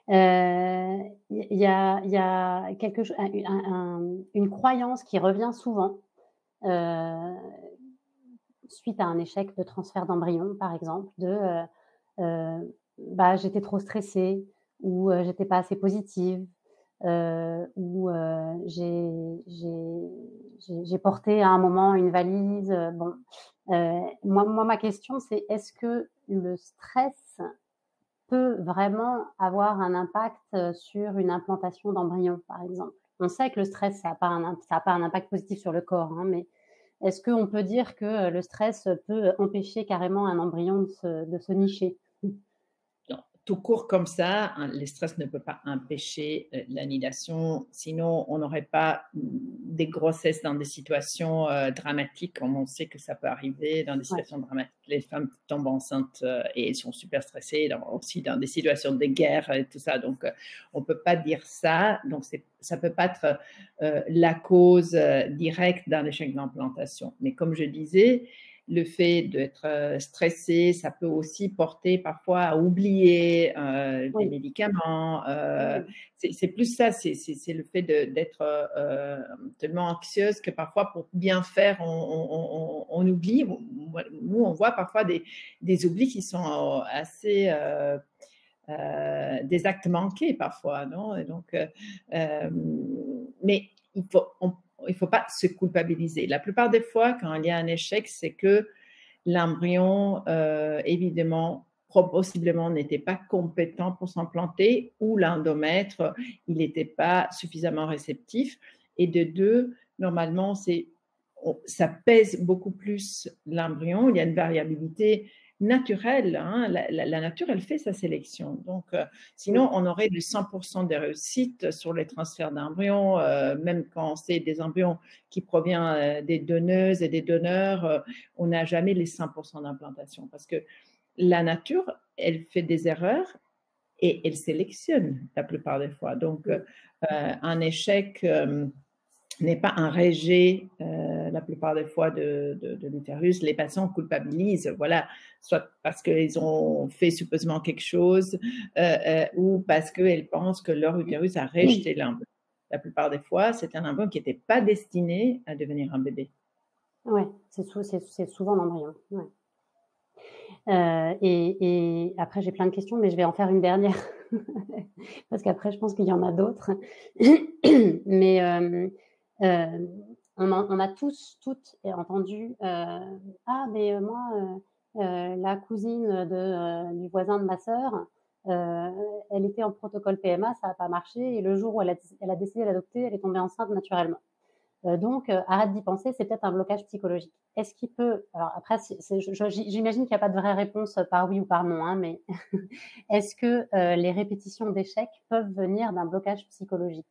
Il y a quelque chose, une croyance qui revient souvent suite à un échec de transfert d'embryon, par exemple, j'étais trop stressée ou j'étais pas assez positive ou j'ai porté à un moment une valise. Moi, ma question, c'est est-ce que le stress peut vraiment avoir un impact sur une implantation d'embryon, par exemple? On sait que le stress, ça n'a pas un impact positif sur le corps, hein, mais est-ce qu'on peut dire que le stress peut empêcher carrément un embryon de se nicher? Non, tout court comme ça, hein, le stress ne peut pas empêcher l'annihilation. Sinon, on n'aurait pas des grossesses dans des situations dramatiques, comme on sait que ça peut arriver dans des situations dramatiques. Les femmes tombent enceintes et sont super stressées, aussi dans des situations de guerre et tout ça. Donc, on ne peut pas dire ça. Donc, ça ne peut pas être la cause directe d'un échec d'implantation. Mais comme je disais, le fait d'être stressé, ça peut aussi porter parfois à oublier des Oui. médicaments. Oui. C'est plus ça, c'est le fait d'être tellement anxieuse que parfois pour bien faire, on oublie. Nous, on voit parfois des oublis qui sont assez des actes manqués parfois, non? Et donc, mais il faut pas se culpabiliser. La plupart des fois, quand il y a un échec, c'est que l'embryon, évidemment, possiblement n'était pas compétent pour s'implanter ou l'endomètre, il n'était pas suffisamment réceptif. Et de deux, normalement, ça pèse beaucoup plus l'embryon. Il y a une variabilité naturelle. Hein. La nature, elle fait sa sélection. Donc, sinon, on aurait du 100% de réussite sur les transferts d'embryons, même quand c'est des embryons qui proviennent des donneuses et des donneurs, on n'a jamais les 100% d'implantation parce que la nature, elle fait des erreurs et elle sélectionne la plupart des fois. Donc, un échec n'est pas un rejet la plupart des fois de l'utérus. Les patients culpabilisent, voilà, soit parce qu'ils ont fait supposément quelque chose ou parce qu'ils pensent que leur utérus a rejeté l'embryon. La plupart des fois, c'est un embryon qui n'était pas destiné à devenir un bébé. Oui, c'est souvent l'embryon. Ouais. Et après, j'ai plein de questions, mais je vais en faire une dernière parce qu'après, je pense qu'il y en a d'autres. Mais on a tous, toutes entendu ah, mais moi, la cousine du voisin de ma sœur, elle était en protocole PMA, ça n'a pas marché, et le jour où elle a décidé d'adopter, elle est tombée enceinte naturellement. Donc, arrête d'y penser, c'est peut-être un blocage psychologique. Est-ce qu'il peut, alors après, j'imagine qu'il n'y a pas de vraie réponse par oui ou par non, hein, mais est-ce que les répétitions d'échecs peuvent venir d'un blocage psychologique?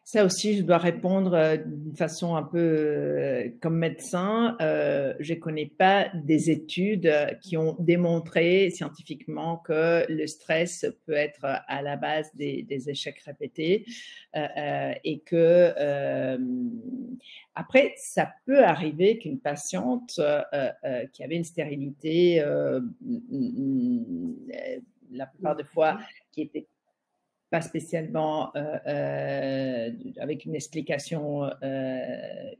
Ça aussi, je dois répondre d'une façon un peu comme médecin. Je ne connais pas des études qui ont démontré scientifiquement que le stress peut être à la base des échecs répétés et que après, ça peut arriver qu'une patiente qui avait une stérilité la plupart des fois qui était pas spécialement avec une explication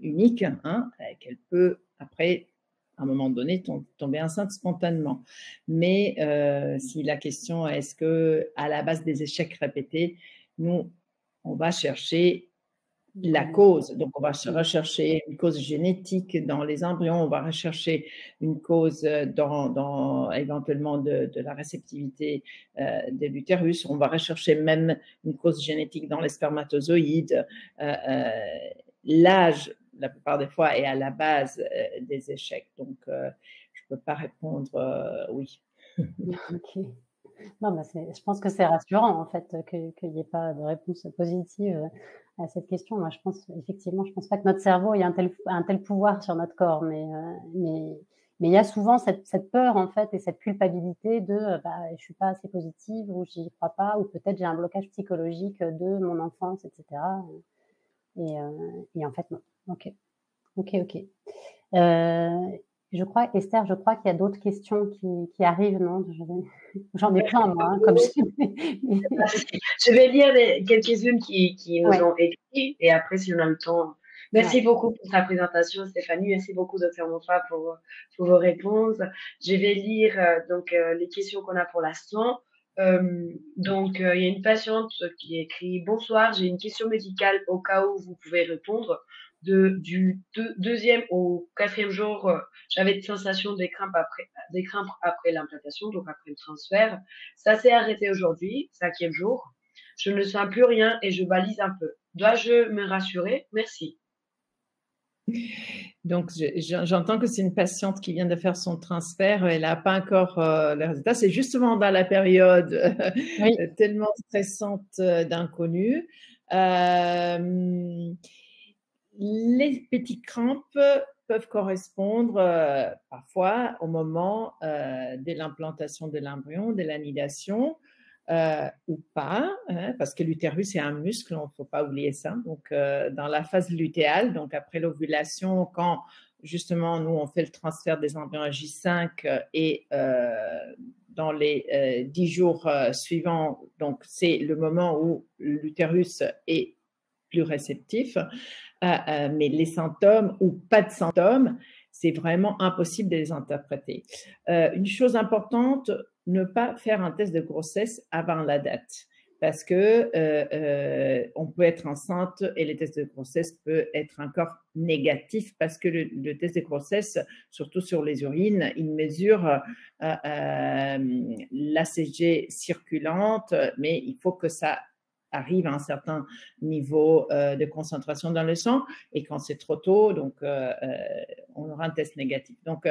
unique, hein, qu'elle peut après, à un moment donné, tomber enceinte spontanément. Mais si la question est est-ce que à la base des échecs répétés, nous, on va chercher la cause. Donc, on va rechercher une cause génétique dans les embryons, on va rechercher une cause éventuellement de la réceptivité de l'utérus, on va rechercher même une cause génétique dans les spermatozoïdes. L'âge, la plupart des fois, est à la base des échecs. Donc, je ne peux pas répondre oui. Ok. Non, bah je pense que c'est rassurant en fait qu'il n'y ait pas de réponse positive à cette question. Moi, je pense effectivement, je pense pas que notre cerveau ait un tel pouvoir sur notre corps, mais il y a souvent cette peur en fait et cette culpabilité de bah, je suis pas assez positive ou j'y crois pas ou peut-être j'ai un blocage psychologique de mon enfance, etc. Et en fait non. Ok. Je crois, Esther, qu'il y a d'autres questions qui arrivent, non? J'en ai plein, moi, hein, comme je vais lire quelques-unes qui nous Ouais. ont écrit et après, si on a le temps. Merci beaucoup pour ta présentation, Stéphanie. Merci beaucoup, Dr. Mofa, pour vos réponses. Je vais lire donc les questions qu'on a pour l'instant. Donc, il y a une patiente qui écrit: Bonsoir, j'ai une question médicale au cas où vous pouvez répondre. Du deuxième au quatrième jour, j'avais des sensations des crampes après l'implantation, donc après le transfert. Ça s'est arrêté aujourd'hui, cinquième jour. Je ne sens plus rien et je balise un peu. Dois-je me rassurer? Merci. Donc, j'entends que c'est une patiente qui vient de faire son transfert. Elle n'a pas encore les résultats. C'est justement dans la période Oui. tellement stressante d'inconnu. Les petites crampes peuvent correspondre parfois au moment de l'implantation de l'embryon, de l'annidation, ou pas, hein, parce que l'utérus est un muscle, il ne faut pas oublier ça. Donc, dans la phase lutéale, donc après l'ovulation, quand justement nous on fait le transfert des embryons à J5 et dans les 10 jours suivants, donc c'est le moment où l'utérus est plus réceptif, mais les symptômes ou pas de symptômes, c'est vraiment impossible de les interpréter. Une chose importante, ne pas faire un test de grossesse avant la date. Parce que on peut être enceinte et le test de grossesse peut être encore négatif parce que le test de grossesse, surtout sur les urines, il mesure l'ACG circulante, mais il faut que ça arrive à un certain niveau de concentration dans le sang, et quand c'est trop tôt, donc on aura un test négatif. Donc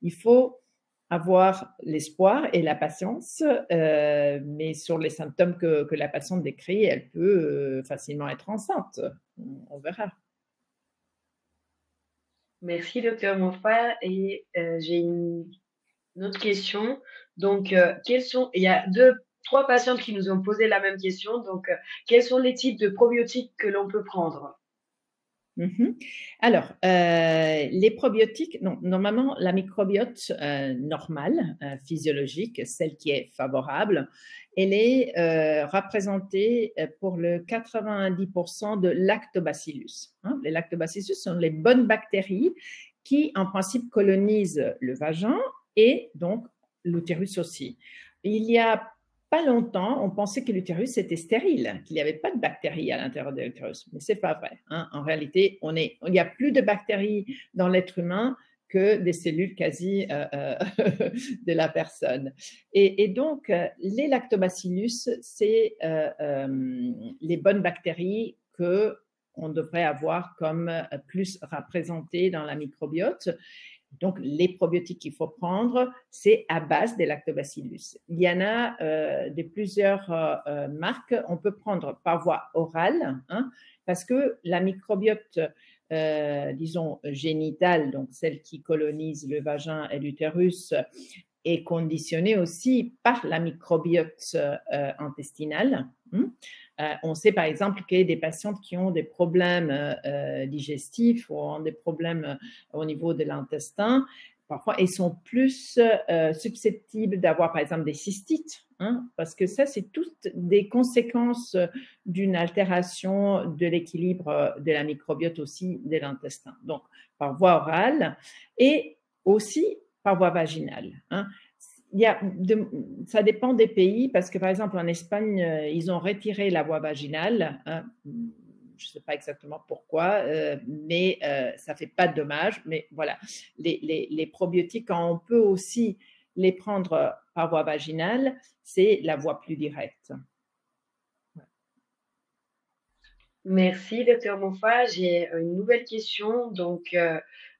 il faut avoir l'espoir et la patience, mais sur les symptômes que la patiente décrit, elle peut facilement être enceinte. On verra. Merci, docteur Monfort. Et j'ai une autre question. Donc, il y a trois patientes qui nous ont posé la même question. Donc, quels sont les types de probiotiques que l'on peut prendre? Alors, les probiotiques, non, normalement, la microbiote normale, physiologique, celle qui est favorable, elle est représentée pour le 90% de lactobacillus. Hein. Les lactobacillus sont les bonnes bactéries qui, en principe, colonisent le vagin et donc l'utérus aussi. Il y a pas longtemps, on pensait que l'utérus était stérile, qu'il n'y avait pas de bactéries à l'intérieur de l'utérus, mais ce n'est pas vrai. Hein. En réalité, il y a plus de bactéries dans l'être humain que des cellules quasi de la personne. Et donc, les lactobacillus, c'est les bonnes bactéries que on devrait avoir comme plus représentées dans la microbiote. Donc, les probiotiques qu'il faut prendre, c'est à base des lactobacillus. Il y en a de plusieurs marques. On peut prendre par voie orale, hein, parce que la microbiote, disons, génitale, donc celle qui colonise le vagin et l'utérus, est conditionnée aussi par la microbiote intestinale. On sait par exemple qu'il y a des patientes qui ont des problèmes digestifs ou ont des problèmes au niveau de l'intestin. Parfois, ils sont plus susceptibles d'avoir par exemple des cystites, hein, parce que ça, c'est toutes des conséquences d'une altération de l'équilibre de la microbiote aussi de l'intestin. Donc, par voie orale et aussi par voie vaginale. Hein. Ça dépend des pays, parce que par exemple en Espagne, ils ont retiré la voie vaginale. Hein, je ne sais pas exactement pourquoi, mais ça ne fait pas de dommage. Mais voilà, les probiotiques, quand on peut aussi les prendre par voie vaginale, c'est la voie plus directe. Merci, docteur Monfort. J'ai une nouvelle question. Donc,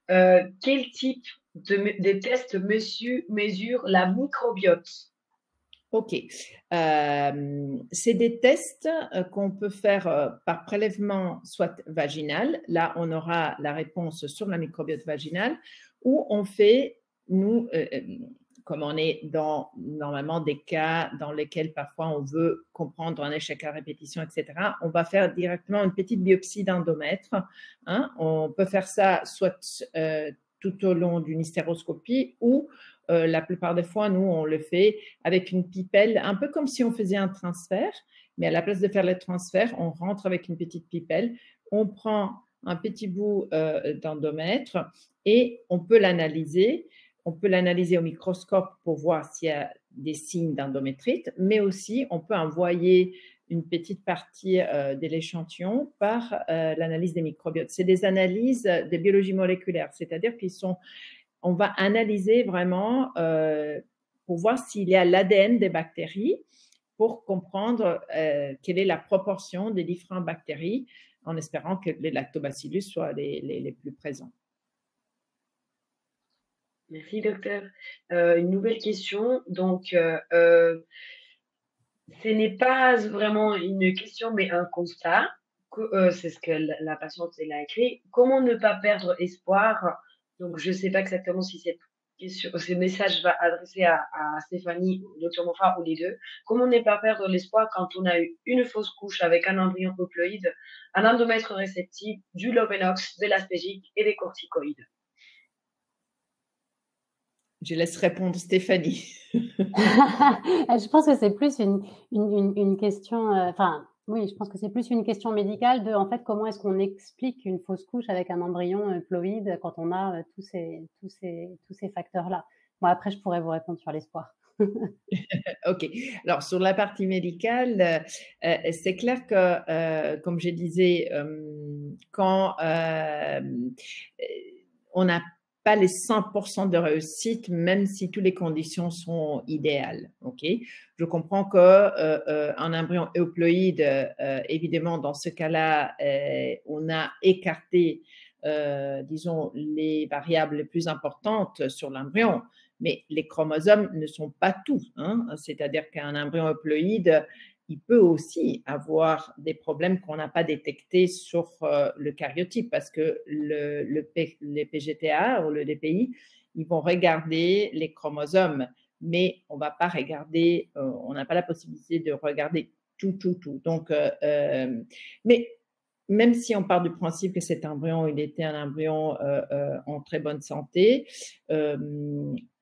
quel type de test mesure la microbiote? OK. C'est des tests qu'on peut faire par prélèvement soit vaginal. Là, on aura la réponse sur la microbiote vaginale, ou on fait, nous, comme on est dans normalement des cas dans lesquels parfois on veut comprendre un échec à répétition, etc., on va faire directement une petite biopsie d'endomètre. Hein. On peut faire ça soit tout au long d'une hystéroscopie, ou la plupart des fois, nous, on le fait avec une pipelle, un peu comme si on faisait un transfert, mais à la place de faire le transfert, on rentre avec une petite pipelle, on prend un petit bout d'endomètre et on peut l'analyser. On peut l'analyser au microscope pour voir s'il y a des signes d'endométrite, mais aussi on peut envoyer une petite partie de l'échantillon par l'analyse des microbiotes. C'est des analyses de biologie moléculaire, c'est-à-dire on va analyser vraiment pour voir s'il y a l'ADN des bactéries, pour comprendre quelle est la proportion des différentes bactéries, en espérant que les lactobacillus soient les plus présents. Merci, docteur. Une nouvelle question. Donc, ce n'est pas vraiment une question, mais un constat. C'est ce que la patiente elle a écrit. Comment ne pas perdre espoir? Donc, je ne sais pas exactement si cette question, ce message va adresser à Stéphanie, au docteur Monfort ou les deux. Comment ne pas perdre l'espoir quand on a eu une fausse couche avec un embryon euploïde, un endomètre réceptif, du Lovenox, de l'aspégique et des corticoïdes? Je laisse répondre Stéphanie. Je pense que c'est plus une question, enfin, oui, je pense que c'est plus une question médicale de, en fait, comment est-ce qu'on explique une fausse couche avec un embryon ploïde quand on a tous ces facteurs-là. Bon, après, je pourrais vous répondre sur l'espoir. OK. Alors, sur la partie médicale, c'est clair que, comme je disais, quand on n'a pas les 100% de réussite, même si toutes les conditions sont idéales. OK. Je comprends qu'un embryon euploïde, évidemment, dans ce cas-là, on a écarté, disons, les variables les plus importantes sur l'embryon. Mais les chromosomes ne sont pas tout, hein. C'est-à-dire qu'un embryon euploïde, il peut aussi avoir des problèmes qu'on n'a pas détectés sur le karyotype parce que les PGTA ou le DPI, ils vont regarder les chromosomes, mais on va pas regarder, on n'a pas la possibilité de regarder tout. Donc, mais même si on part du principe que cet embryon, il était un embryon en très bonne santé,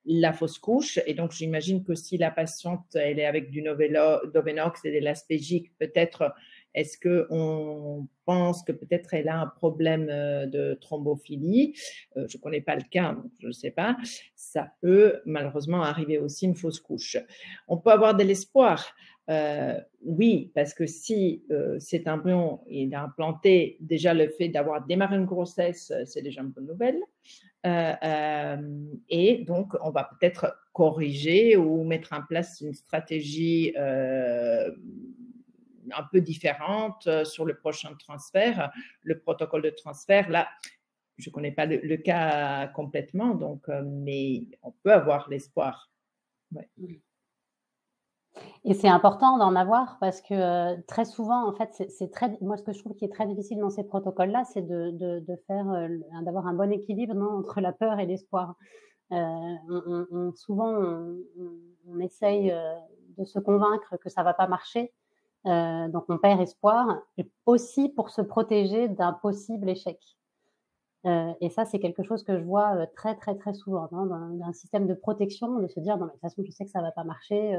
la fausse couche, et donc j'imagine que si la patiente, elle est avec du Novenox et de l'aspégique, peut-être, est-ce qu'on pense que peut-être elle a un problème de thrombophilie? Je ne connais pas le cas, donc je ne sais pas. Ça peut malheureusement arriver aussi une fausse couche. On peut avoir de l'espoir. Oui, parce que si cet embryon est implanté, déjà le fait d'avoir démarré une grossesse, c'est déjà une bonne nouvelle. Et donc, on va peut-être corriger ou mettre en place une stratégie un peu différente sur le prochain transfert, le protocole de transfert. Là, je ne connais pas le cas complètement, donc, mais on peut avoir l'espoir. Ouais. Et c'est important d'en avoir parce que très souvent, en fait, moi, ce que je trouve qui est très difficile dans ces protocoles-là, c'est d'avoir un bon équilibre, non, entre la peur et l'espoir. Souvent, on essaye de se convaincre que ça va pas marcher, donc on perd espoir, aussi pour se protéger d'un possible échec. Et ça, c'est quelque chose que je vois très souvent, hein, dans un système de protection, de se dire non, mais de toute façon, je sais que ça va pas marcher.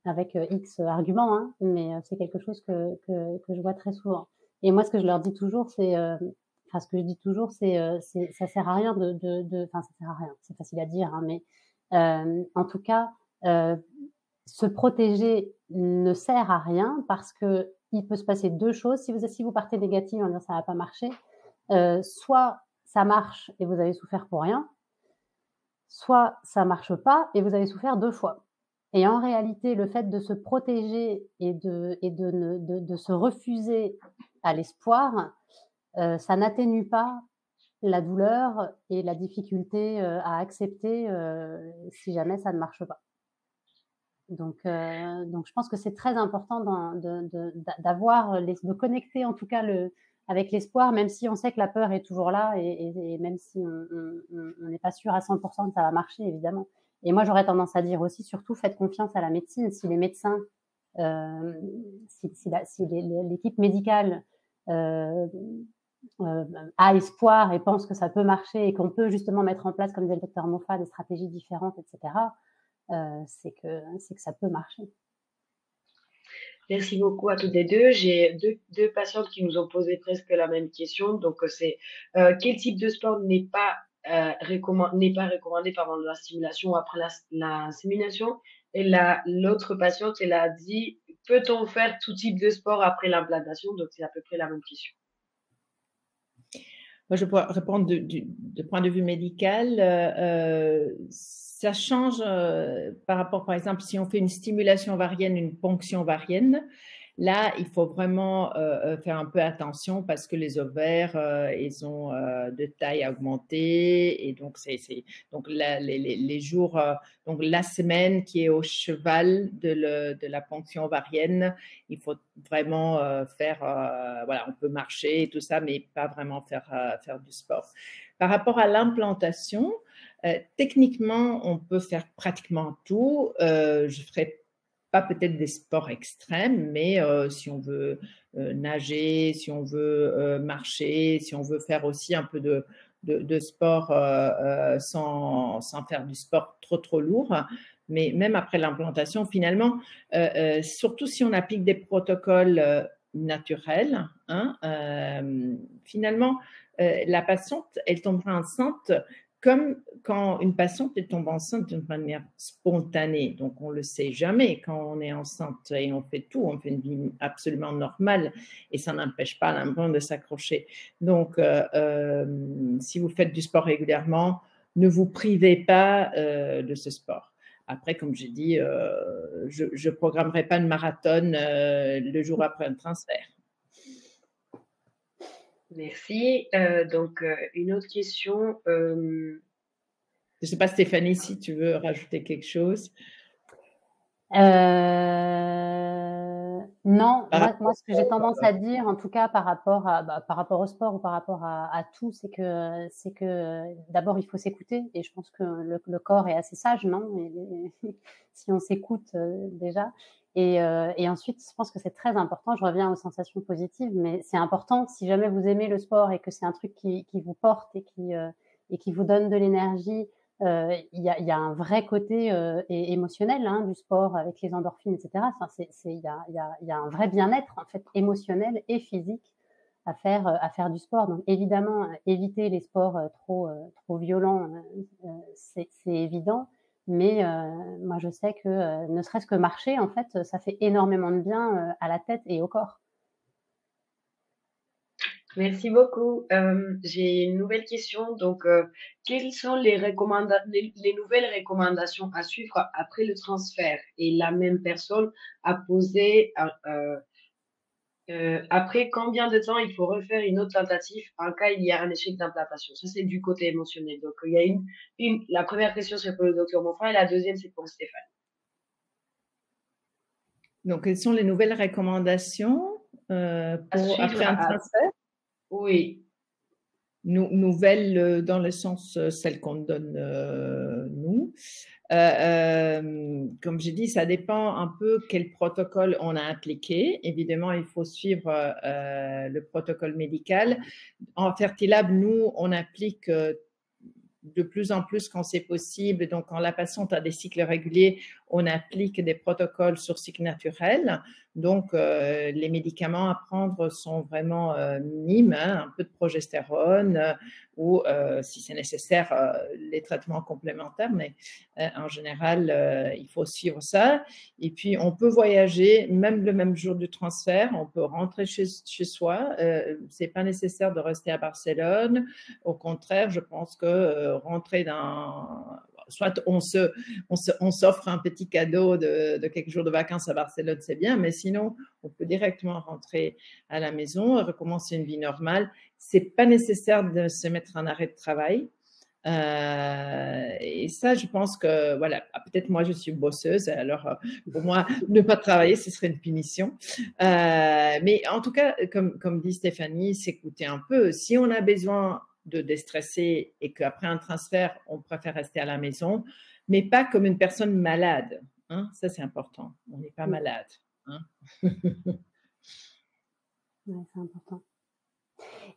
Avec X arguments, hein, mais c'est quelque chose que je vois très souvent. Et moi, ce que je leur dis toujours, ce que je dis toujours, ça sert à rien enfin, ça sert à rien, c'est facile à dire, hein, mais en tout cas, se protéger ne sert à rien parce que il peut se passer deux choses. Si vous partez négative en disant ça va pas marcher, soit ça marche et vous avez souffert pour rien, soit ça marche pas et vous avez souffert 2 fois. Et en réalité, le fait de se protéger et de se refuser à l'espoir, ça n'atténue pas la douleur et la difficulté, à accepter, si jamais ça ne marche pas. Donc je pense que c'est très important de connecter en tout cas avec l'espoir, même si on sait que la peur est toujours là et même si on n'est pas sûr à 100% que ça va marcher, évidemment. Et moi, j'aurais tendance à dire aussi, surtout, faites confiance à la médecine. Si les médecins, si l'équipe médicale a espoir et pense que ça peut marcher et qu'on peut justement mettre en place, comme disait le docteur Moffat, des stratégies différentes, etc., c'est que ça peut marcher. Merci beaucoup à toutes les deux. J'ai deux patientes qui nous ont posé presque la même question. Donc, c'est quel type de sport n'est pas recommandé pendant la stimulation ou après l'insémination? Et l'autre patiente, elle a dit, peut-on faire tout type de sport après l'implantation? Donc, c'est à peu près la même question. Moi, je peux répondre de point de vue médical. Ça change par rapport, par exemple, si on fait une stimulation ovarienne, une ponction ovarienne. Là, il faut vraiment faire un peu attention parce que les ovaires, ils ont de taille augmentée et donc donc les jours, donc la semaine qui est au cheval de la ponction ovarienne, il faut vraiment faire, voilà, on peut marcher et tout ça, mais pas vraiment faire du sport. Par rapport à l'implantation, techniquement, on peut faire pratiquement tout. Je ferai pas peut-être des sports extrêmes, mais si on veut nager, si on veut marcher, si on veut faire aussi un peu de sport sans faire du sport trop lourd. Mais même après l'implantation, finalement, surtout si on applique des protocoles naturels, hein, finalement, la patiente, elle tombera enceinte comme quand une patiente elle tombe enceinte d'une manière spontanée. Donc, on ne le sait jamais quand on est enceinte et on fait tout, on fait une vie absolument normale et ça n'empêche pas l'embryon de s'accrocher. Donc, si vous faites du sport régulièrement, ne vous privez pas de ce sport. Après, comme j'ai dit, je ne programmerai pas de marathon le jour après un transfert. Merci. Donc, une autre question. Je ne sais pas, Stéphanie, si tu veux rajouter quelque chose. Non, moi, ce que j'ai tendance à dire, en tout cas par rapport au sport ou par rapport à tout, c'est que d'abord il faut s'écouter et je pense que le corps est assez sage, non? Si on s'écoute déjà. Et ensuite, je pense que c'est très important. Je reviens aux sensations positives, mais c'est important si jamais vous aimez le sport et que c'est un truc qui vous porte et qui vous donne de l'énergie. Il y a un vrai côté émotionnel du sport avec les endorphines, etc. Enfin, il y a un vrai bien-être en fait émotionnel et physique à faire du sport. Donc évidemment, éviter les sports trop violents, c'est évident. Mais moi, je sais que ne serait-ce que marcher, en fait, ça fait énormément de bien à la tête et au corps. Merci beaucoup. J'ai une nouvelle question. Donc, quelles sont les nouvelles recommandations à suivre après le transfert? Et la même personne a posé après combien de temps il faut refaire une autre tentative en cas il y a un échec d'implantation? Ça, c'est du côté émotionnel. Donc, il y a la première question, c'est pour le docteur Monfray et la deuxième, c'est pour Stéphane. Donc, quelles sont les nouvelles recommandations après un transfert? Oui. Nouvelles dans le sens celles qu'on donne nous. Comme j'ai dit, ça dépend un peu quel protocole on a appliqué. Évidemment, il faut suivre le protocole médical. En Fertilab, nous, on applique de plus en plus quand c'est possible. Donc, quand la patiente a des cycles réguliers, on applique des protocoles sur cycle naturel. Donc, les médicaments à prendre sont vraiment minimes, un peu de progestérone ou, si c'est nécessaire, les traitements complémentaires. Mais en général, il faut suivre ça. Et puis, on peut voyager même le même jour du transfert. On peut rentrer chez soi. C'est pas nécessaire de rester à Barcelone. Au contraire, je pense que rentrer dans… Soit on s'offre un petit cadeau de quelques jours de vacances à Barcelone, c'est bien, mais sinon, on peut directement rentrer à la maison, recommencer une vie normale. Ce n'est pas nécessaire de se mettre en arrêt de travail. Et ça, je pense que, voilà, peut-être moi, je suis bosseuse, alors pour moi, ne pas travailler, ce serait une punition. Mais en tout cas, comme dit Stéphanie, s'écouter un peu. Si on a besoin de déstresser et qu'après un transfert, on préfère rester à la maison, mais pas comme une personne malade. Hein? Ça, c'est important. On n'est pas malade. Hein? Ouais, c'est important.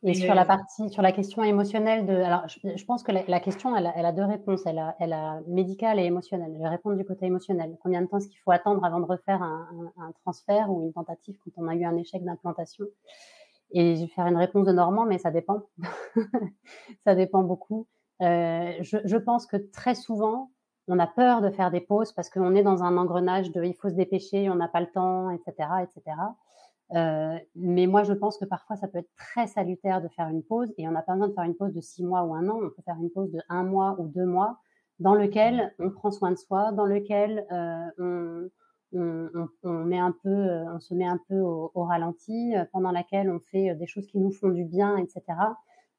Et sur la question émotionnelle, alors je pense que la question, elle a deux réponses. Elle a médicale et émotionnelle. Je vais répondre du côté émotionnel. Combien de temps est-ce qu'il faut attendre avant de refaire un transfert ou une tentative quand on a eu un échec d'implantation? Et je vais faire une réponse de Normand, mais ça dépend. Ça dépend beaucoup. Je pense que très souvent, on a peur de faire des pauses parce qu'on est dans un engrenage de il faut se dépêcher, on n'a pas le temps, etc., etc. Mais moi, je pense que parfois, ça peut être très salutaire de faire une pause et on n'a pas besoin de faire une pause de 6 mois ou 1 an. On peut faire une pause de 1 mois ou 2 mois dans lequel on prend soin de soi, dans lequel on met un peu, on se met un peu au ralenti, pendant laquelle on fait des choses qui nous font du bien, etc.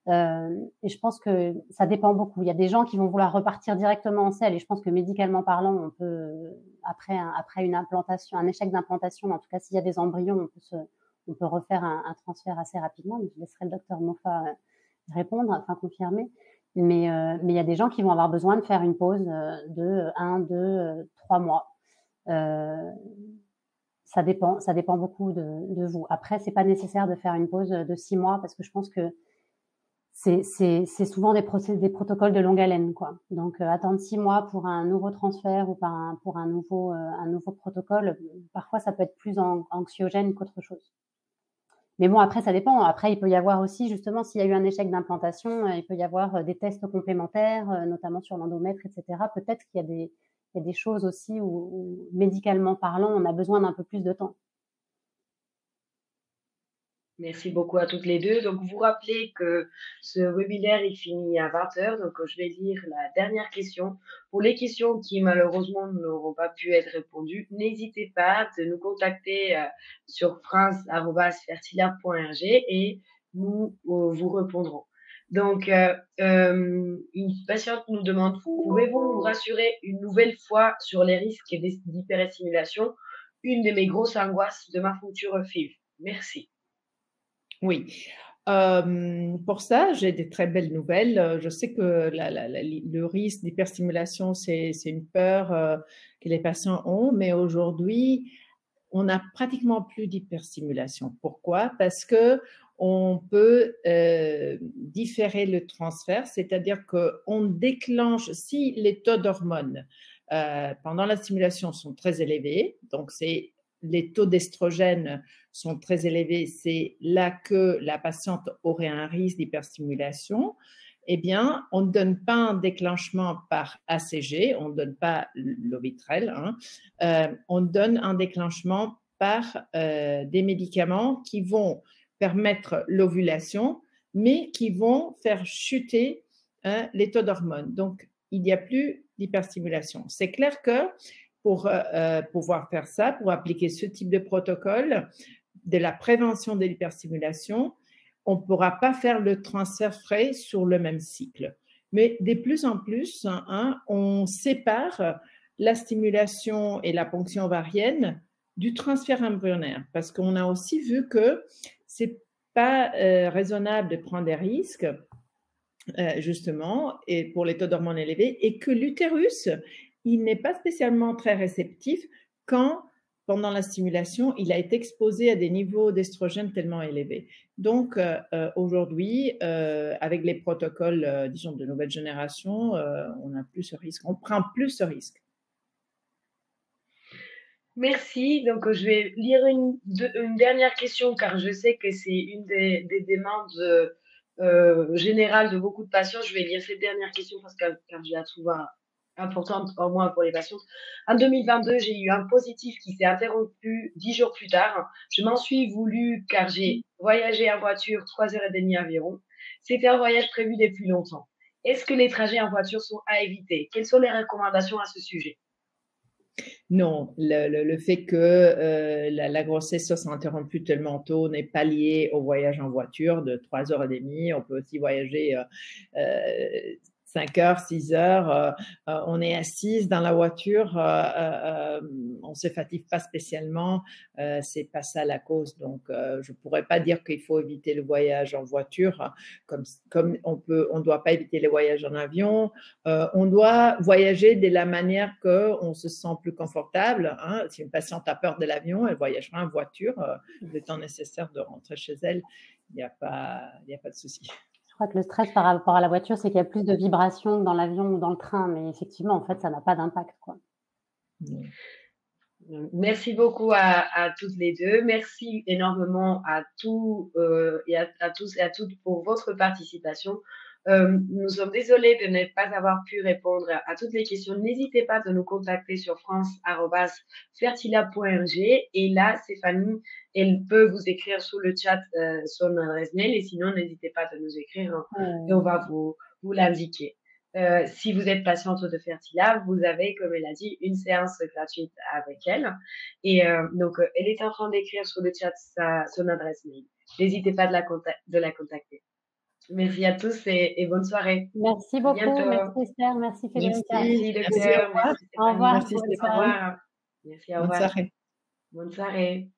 Et je pense que ça dépend beaucoup. Il y a des gens qui vont vouloir repartir directement en selle et je pense que médicalement parlant, on peut, après une implantation, un échec d'implantation, en tout cas s'il y a des embryons, on peut refaire un transfert assez rapidement. Mais je laisserai le docteur Mofa répondre, enfin confirmer. Mais il y a des gens qui vont avoir besoin de faire une pause de 1, 2, 3 mois. Ça dépend beaucoup de vous. Après, c'est pas nécessaire de faire une pause de 6 mois parce que je pense que c'est souvent des protocoles de longue haleine, quoi. Donc, attendre 6 mois pour un nouveau transfert ou pour un nouveau protocole, parfois ça peut être plus anxiogène qu'autre chose. Mais bon, après, ça dépend. Après, il peut y avoir aussi, justement, s'il y a eu un échec d'implantation, il peut y avoir des tests complémentaires, notamment sur l'endomètre, etc. Peut-être qu'il y a des choses aussi où, médicalement parlant, on a besoin d'un peu plus de temps. Merci beaucoup à toutes les deux. Donc, vous rappelez que ce webinaire est fini à 20 heures. Donc, je vais lire la dernière question. Pour les questions qui, malheureusement, n'auront pas pu être répondues, n'hésitez pas de nous contacter sur france@fertilab.rg et nous vous répondrons. Donc, une patiente nous demande, pouvez-vous nous rassurer une nouvelle fois sur les risques d'hyperestimulation? Une de mes grosses angoisses de ma future FIV. Merci. Oui. Pour ça, j'ai des très belles nouvelles. Je sais que le risque d'hyperstimulation, c'est une peur que les patients ont, mais aujourd'hui, on n'a pratiquement plus d'hyperstimulation. Pourquoi? Parce que on peut différer le transfert, c'est-à-dire qu'on déclenche, si les taux d'hormones pendant la stimulation sont très élevés, donc c'est les taux d'estrogène sont très élevés, c'est là que la patiente aurait un risque d'hyperstimulation. Eh bien, on ne donne pas un déclenchement par ACG, on ne donne pas l'Ovitrel, on donne un déclenchement par des médicaments qui vont permettre l'ovulation, mais qui vont faire chuter les taux d'hormones. Donc, il n'y a plus d'hyperstimulation. C'est clair que pour pouvoir faire ça, pour appliquer ce type de protocole de la prévention de l'hyperstimulation, on ne pourra pas faire le transfert frais sur le même cycle. Mais de plus en plus, on sépare la stimulation et la ponction ovarienne du transfert embryonnaire, parce qu'on a aussi vu que ce n'est pas raisonnable de prendre des risques, justement, et pour les taux d'hormones élevés, et que l'utérus, il n'est pas spécialement très réceptif quand, pendant la stimulation, il a été exposé à des niveaux d'estrogène tellement élevés. Donc, aujourd'hui, avec les protocoles, disons, de nouvelle génération, on n'a plus ce risque, on prend plus ce risque. Merci. Donc, je vais lire une dernière question car je sais que c'est une des demandes générales de beaucoup de patients. Je vais lire cette dernière question parce que car je la trouve importante au moins pour les patients. En 2022, j'ai eu un positif qui s'est interrompu 10 jours plus tard. Je m'en suis voulu car j'ai voyagé en voiture 3h30 environ. C'était un voyage prévu depuis longtemps. Est-ce que les trajets en voiture sont à éviter? Quelles sont les recommandations à ce sujet? Non, le fait que la grossesse soit interrompue tellement tôt n'est pas lié au voyage en voiture de 3h30. On peut aussi voyager 5 heures, 6 heures. On est assise dans la voiture, on ne se fatigue pas spécialement. C'est pas ça la cause. Donc, je pourrais pas dire qu'il faut éviter le voyage en voiture, comme on doit pas éviter les voyages en avion. On doit voyager de la manière qu'on se sent plus confortable. Si une patiente a peur de l'avion, elle voyagera en voiture le temps nécessaire de rentrer chez elle. Il n'y a pas de souci. Je crois que le stress par rapport à la voiture, c'est qu'il y a plus de vibrations dans l'avion ou dans le train, mais effectivement, en fait, ça n'a pas d'impact, quoi. Merci beaucoup à toutes les deux. Merci énormément à tous et à tous et à toutes pour votre participation. Nous sommes désolés de ne pas avoir pu répondre à toutes les questions. N'hésitez pas de nous contacter sur france@fertilab.rg et là, Stéphanie, elle peut vous écrire sous le chat son adresse mail et sinon, n'hésitez pas de nous écrire et on va vous l'indiquer. Si vous êtes patiente de Fertilab, vous avez, comme elle a dit, une séance gratuite avec elle. Et donc, elle est en train d'écrire sur le chat son adresse mail. N'hésitez pas de la contacter. Merci à tous et bonne soirée. Merci beaucoup. Merci Esther. Merci Federica. Merci docteur. Au revoir. Merci, au revoir. Merci, au revoir. Bonne soirée. Bonne soirée.